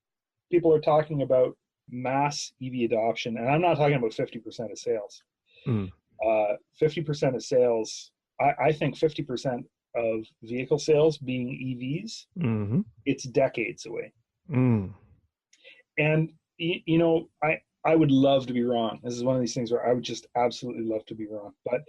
People are talking about mass EV adoption, and I'm not talking about 50% of sales. 50% of sales, I think 50% of vehicle sales being EVs, it's decades away. And, I would love to be wrong. This is one of these things where I would just absolutely love to be wrong. But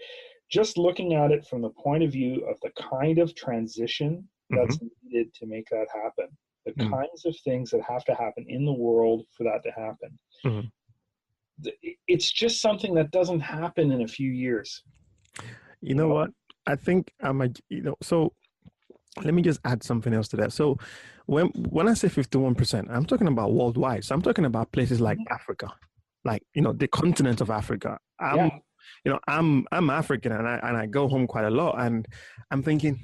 just looking at it from the point of view of the kind of transition that's needed to make that happen, the kinds of things that have to happen in the world for that to happen, it's just something that doesn't happen in a few years. You know what? I think so let me just add something else to that. So when I say 51%, I'm talking about worldwide. So I'm talking about places like Africa, like, the continent of Africa. I'm African, and I go home quite a lot, and I'm thinking,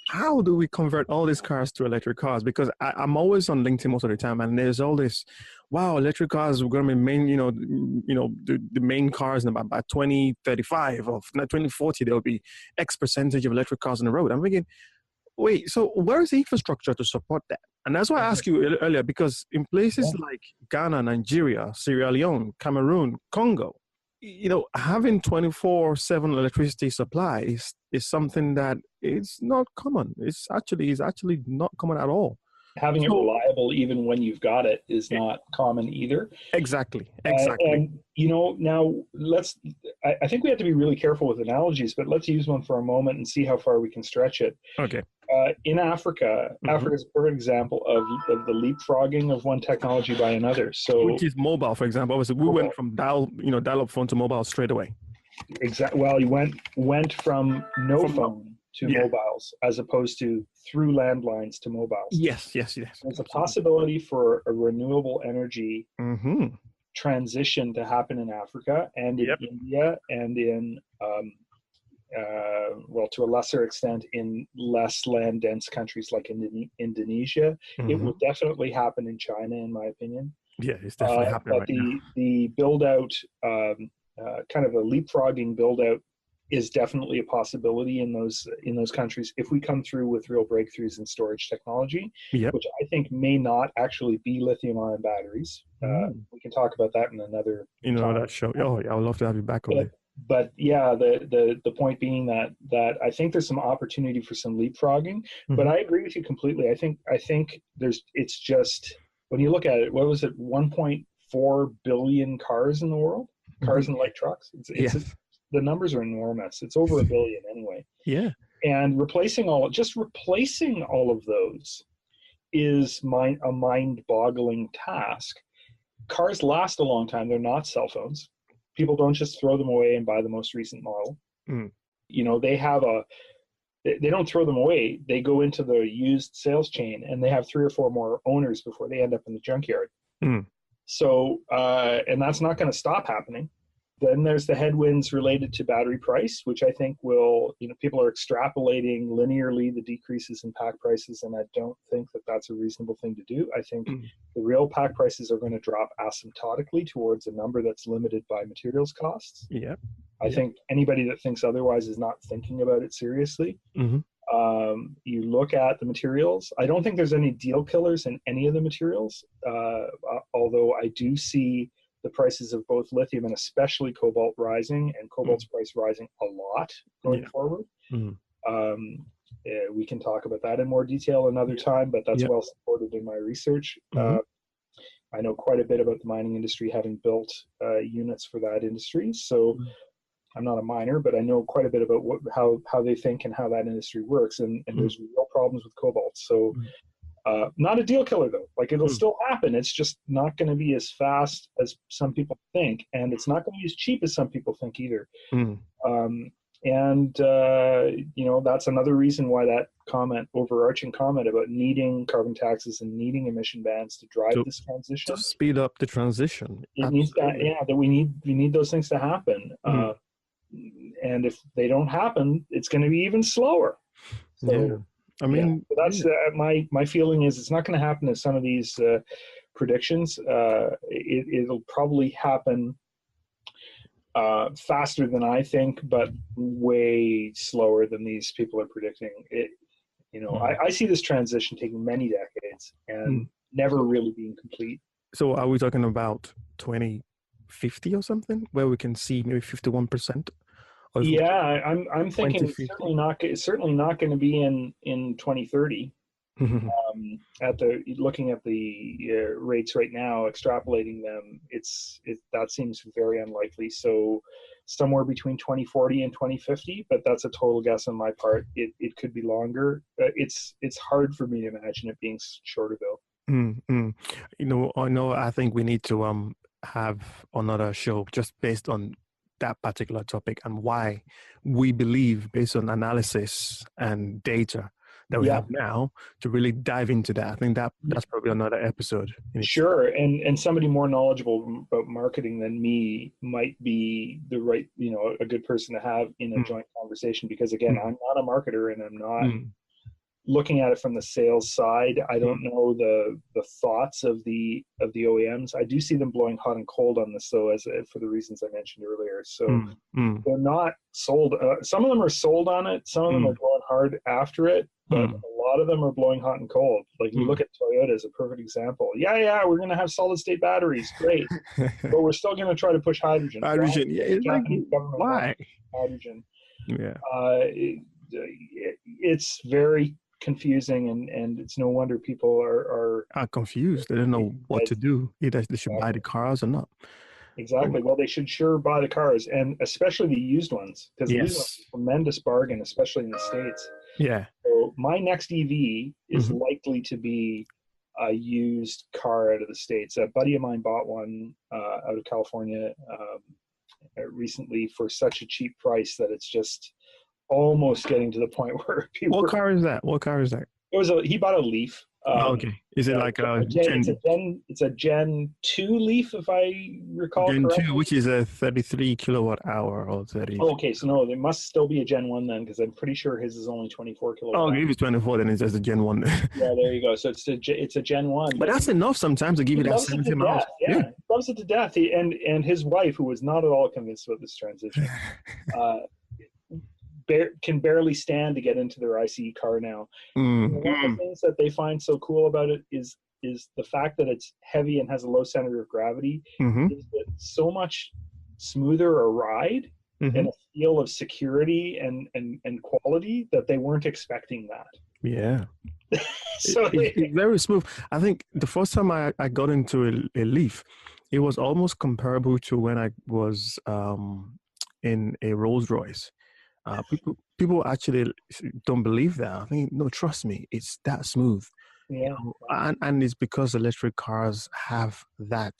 how do we convert all these cars to electric cars? Because I'm always on LinkedIn most of the time, and there's all this, wow, electric cars are going to be main, the main cars, and by 2035 or 2040, there'll be X percentage of electric cars on the road. I'm thinking, wait, so where's the infrastructure to support that? And that's why I asked you earlier, because in places like Ghana, Nigeria, Sierra Leone, Cameroon, Congo, having 24/7 electricity supply is something that is not common. It's actually not common at all. Having it reliable even when you've got it is not common either. Exactly. And now I think we have to be really careful with analogies, but let's use one for a moment and see how far we can stretch it. Okay. In Africa, Africa is a perfect example of the leapfrogging of one technology by another. So, which is mobile, for example. Obviously, we went from dial-up phone to mobile straight away. Exactly. Well, you went from phone to mobiles, as opposed to through landlines to mobiles. Yes. There's a possibility for a renewable energy transition to happen in Africa and in India and in to a lesser extent in less land dense countries like Indonesia. It will definitely happen in China, in my opinion. Yeah, it's definitely happening right now. But the build out, kind of a leapfrogging build out, is definitely a possibility in those countries if we come through with real breakthroughs in storage technology, which I think may not actually be lithium-ion batteries. We can talk about that in another that show. Oh, yeah, I would love to have you back on it. But yeah, the point being that I think there's some opportunity for some leapfrogging. But I agree with you completely. I think it's just, when you look at it, what was it, 1.4 billion cars in the world? Cars and light trucks. The numbers are enormous. It's over 1 billion anyway. Yeah. And replacing all of those is a mind-boggling task. Cars last a long time. They're not cell phones. People don't just throw them away and buy the most recent model. They don't throw them away. They go into the used sales chain, and they have 3 or 4 more owners before they end up in the junkyard. So, and that's not going to stop happening. Then there's the headwinds related to battery price, which I think will, people are extrapolating linearly the decreases in pack prices, and I don't think that that's a reasonable thing to do. I think the real pack prices are going to drop asymptotically towards a number that's limited by materials costs. I think anybody that thinks otherwise is not thinking about it seriously. You look at the materials. I don't think there's any deal killers in any of the materials, although I do see the prices of both lithium and especially cobalt rising, and cobalt's price rising a lot going forward. We can talk about that in more detail another time, but that's well supported in my research. I know quite a bit about the mining industry, having built units for that industry. So I'm not a miner, but I know quite a bit about how they think and how that industry works. And there's real problems with cobalt. So not a deal killer though. Like it'll still happen. It's just not going to be as fast as some people think, and it's not going to be as cheap as some people think either. That's another reason why that overarching comment about needing carbon taxes and needing emission bans to drive this transition, to speed up the transition. It needs that we need those things to happen. And if they don't happen, it's going to be even slower. So, I mean, that's my feeling is it's not going to happen as some of these predictions. It'll probably happen faster than I think, but way slower than these people are predicting. I see this transition taking many decades and never really being complete. So are we talking about 2050 or something, where we can see maybe 51%? Yeah, I'm thinking it's certainly not going to be in 2030. Looking at the rates right now, extrapolating them, that seems very unlikely. So somewhere between 2040 and 2050, but that's a total guess on my part. It could be longer. It's hard for me to imagine it being shorter though. I think we need to have another show just based on that particular topic and why we believe, based on analysis and data that we have now, to really dive into that. I think that's probably another episode. Sure, and somebody more knowledgeable about marketing than me might be the right, a good person to have in a joint conversation, because again, I'm not a marketer and I'm not looking at it from the sales side. I don't know the thoughts of the OEMs. I do see them blowing hot and cold on this though, for the reasons I mentioned earlier. So they're not sold. Some of them are sold on it. Some of them are blowing hard after it, but a lot of them are blowing hot and cold. Like you look at Toyota as a perfect example. Yeah, we're going to have solid state batteries. Great. But we're still going to try to push hydrogen. Hydrogen. Why? Hydrogen. Yeah. It's very confusing, and it's no wonder people are confused. They don't know what to do. Either they should buy the cars or not. Exactly. Well, they should sure buy the cars, and especially the used ones, because the used ones are a tremendous bargain, especially in the States. Yeah. So my next EV is likely to be a used car out of the States. A buddy of mine bought one out of California recently for such a cheap price that it's just almost getting to the point where people. What car is that? He bought a Leaf. Okay. Is it like a Gen? It's a Gen 2 Leaf, if I recall correctly. Gen 2, which is a 33 kilowatt hour or 30. Oh, okay, so no, there must still be a Gen 1 then, because I'm pretty sure his is only 24 kilowatt. Oh, if it's 24, then it's just a Gen 1. Yeah, there you go. So it's a Gen 1. But that's enough sometimes to give you that 70 miles. Yeah, he loves it to death. And his wife, who was not at all convinced about this transition, can barely stand to get into their ICE car now. One of the things that they find so cool about it is the fact that it's heavy and has a low center of gravity. Is that so much smoother a ride and a feel of security and quality that they weren't expecting that. Yeah. So it's very smooth. I think the first time I got into a Leaf, it was almost comparable to when I was in a Rolls Royce. People actually don't believe that. I think, no, trust me, it's that smooth. Yeah. And it's because electric cars have that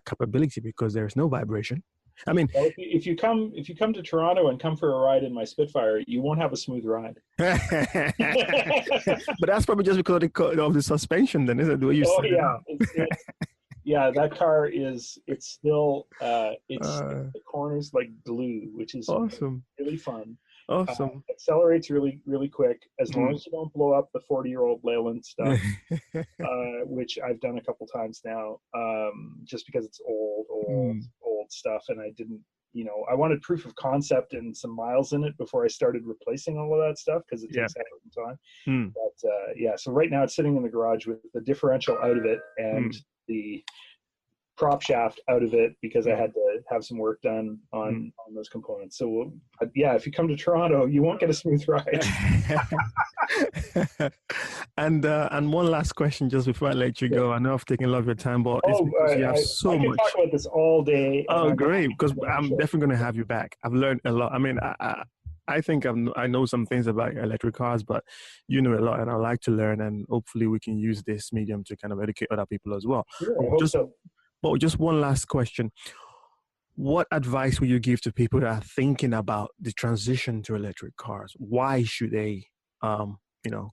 capability, because there's no vibration. I mean, well, if you come to Toronto and come for a ride in my Spitfire, you won't have a smooth ride. But that's probably just because of the suspension, then, isn't it? The way you yeah, that car it's still the corners like glue, which is awesome. Really fun. Awesome. Accelerates really, really quick, as long as you don't blow up the 40-year-old Leyland stuff, which I've done a couple times now, just because it's old stuff, and I didn't, I wanted proof of concept and some miles in it before I started replacing all of that stuff, because it takes some time. But so right now it's sitting in the garage with the differential out of it and the prop shaft out of it because I had to have some work done on those components. So yeah, if you come to Toronto, you won't get a smooth ride. And one last question just before I let you go. I know I've taken a lot of your time, but it's because you have so I can much. talk about this all day. Oh, great! Because I'm definitely going to have you back. I've learned a lot. I mean, I think I know some things about electric cars, but you know a lot, and I like to learn. And hopefully, we can use this medium to kind of educate other people as well. Sure, I hope so. But just one last question: what advice would you give to people that are thinking about the transition to electric cars? Why should they,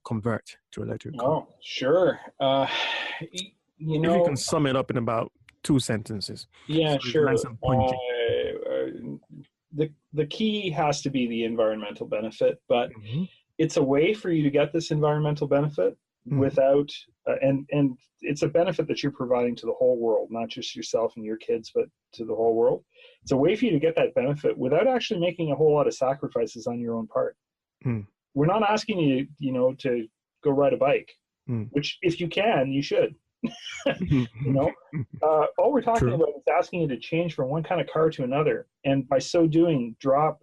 convert to electric cars? Oh, sure. If you can sum it up in about 2 sentences. Yeah, so sure. Nice and punchy. The key has to be the environmental benefit, but it's a way for you to get this environmental benefit without, and it's a benefit that you're providing to the whole world, not just yourself and your kids, but to the whole world. It's a way for you to get that benefit without actually making a whole lot of sacrifices on your own part. We're not asking you, to go ride a bike, which if you can, you should. All we're talking about is asking you to change from one kind of car to another, and by so doing, drop,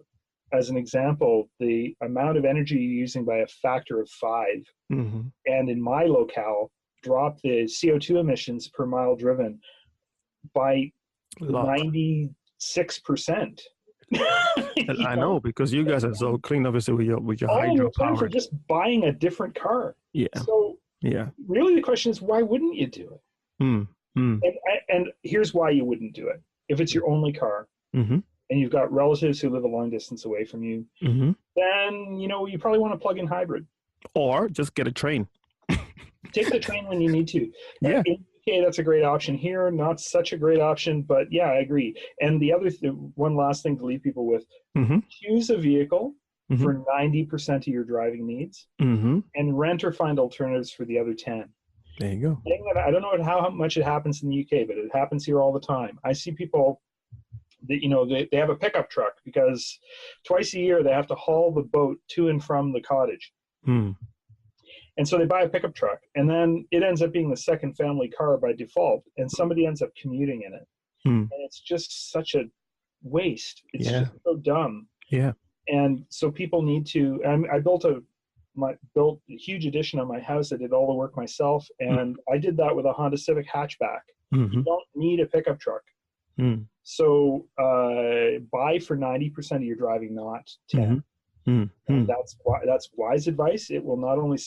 as an example, the amount of energy you're using by a factor of 5, and in my locale, drop the CO2 emissions per mile driven by 96%. I know, because you guys are so clean, obviously, with your hydropower. For just buying a different car. Yeah. So really the question is, why wouldn't you do it? And here's why you wouldn't do it. If it's your only car and you've got relatives who live a long distance away from you, then, you probably want a plug-in hybrid. Or just get a train. Take the train when you need to. Yeah. In the UK, that's a great option. Here, not such a great option, but yeah, I agree. And the other one last thing to leave people with, choose a vehicle for 90% of your driving needs and rent or find alternatives for the other 10. There you go. I don't know how much it happens in the UK, but it happens here all the time. I see people that, they have a pickup truck because twice a year they have to haul the boat to and from the cottage. And so they buy a pickup truck, and then it ends up being the second family car by default, and somebody ends up commuting in it. And it's just such a waste. It's just so dumb. Yeah. And so people need to, I built a huge addition on my house. I did all the work myself, and I did that with a Honda Civic hatchback. You don't need a pickup truck. So buy for 90% of your driving, not 10. And that's wise advice. It will not only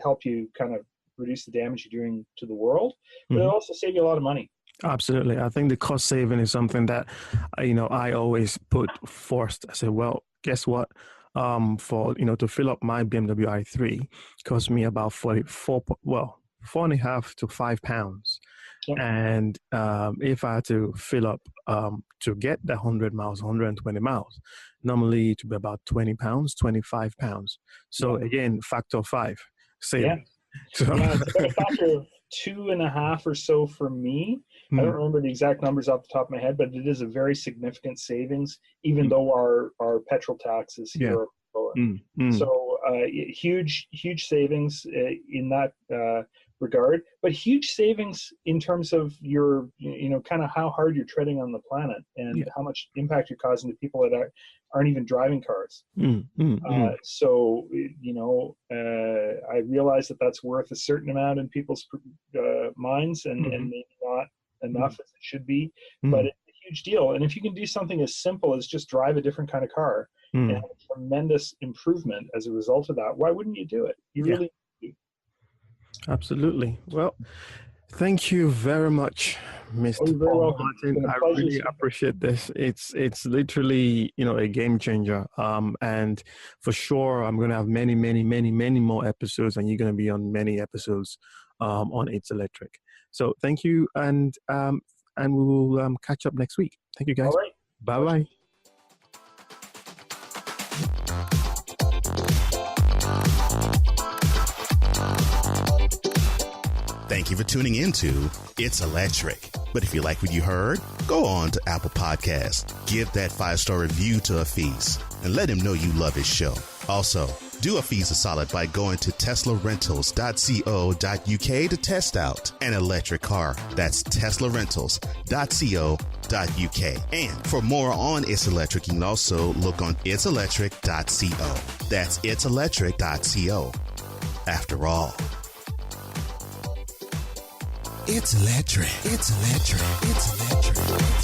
help you kind of reduce the damage you're doing to the world, but it'll also save you a lot of money. Absolutely. I think the cost saving is something that, I always put first. I said, well, guess what? To fill up my BMW i3 cost me about 4.5 to 5 pounds. And if I had to fill up to get the 100 miles, 120 miles, normally it would be about 20 pounds, 25 pounds. So again, factor 5 saving. It's about a factor of 2.5 or so for me. I don't remember the exact numbers off the top of my head, but it is a very significant savings, even though our petrol taxes here are lower. So huge savings in that regard, but huge savings in terms of your, kind of how hard you're treading on the planet and how much impact you're causing to people that aren't even driving cars. So, I realize that that's worth a certain amount in people's minds and maybe not enough as it should be, but it's a huge deal. And if you can do something as simple as just drive a different kind of car and have a tremendous improvement as a result of that, why wouldn't you do it? You really do. Absolutely. Well, thank you very much, Mr. Paul Martin. I really appreciate this. It's literally, a game changer. And for sure, I'm going to have many, many, many, many more episodes, and you're going to be on many episodes on It's Electric. So thank you, and we will catch up next week. Thank you, guys. All right. Bye-bye. Thank you for tuning into It's Electric. But if you like what you heard, go on to Apple Podcasts, give that 5-star review to Afeez, and let him know you love his show. Also, Do Afeez a solid by going to teslarentals.co.uk to test out an electric car. That's teslarentals.co.uk. And for more on It's Electric, you can also look on itselectric.co. That's itselectric.co. After all, it's electric. It's electric. It's electric.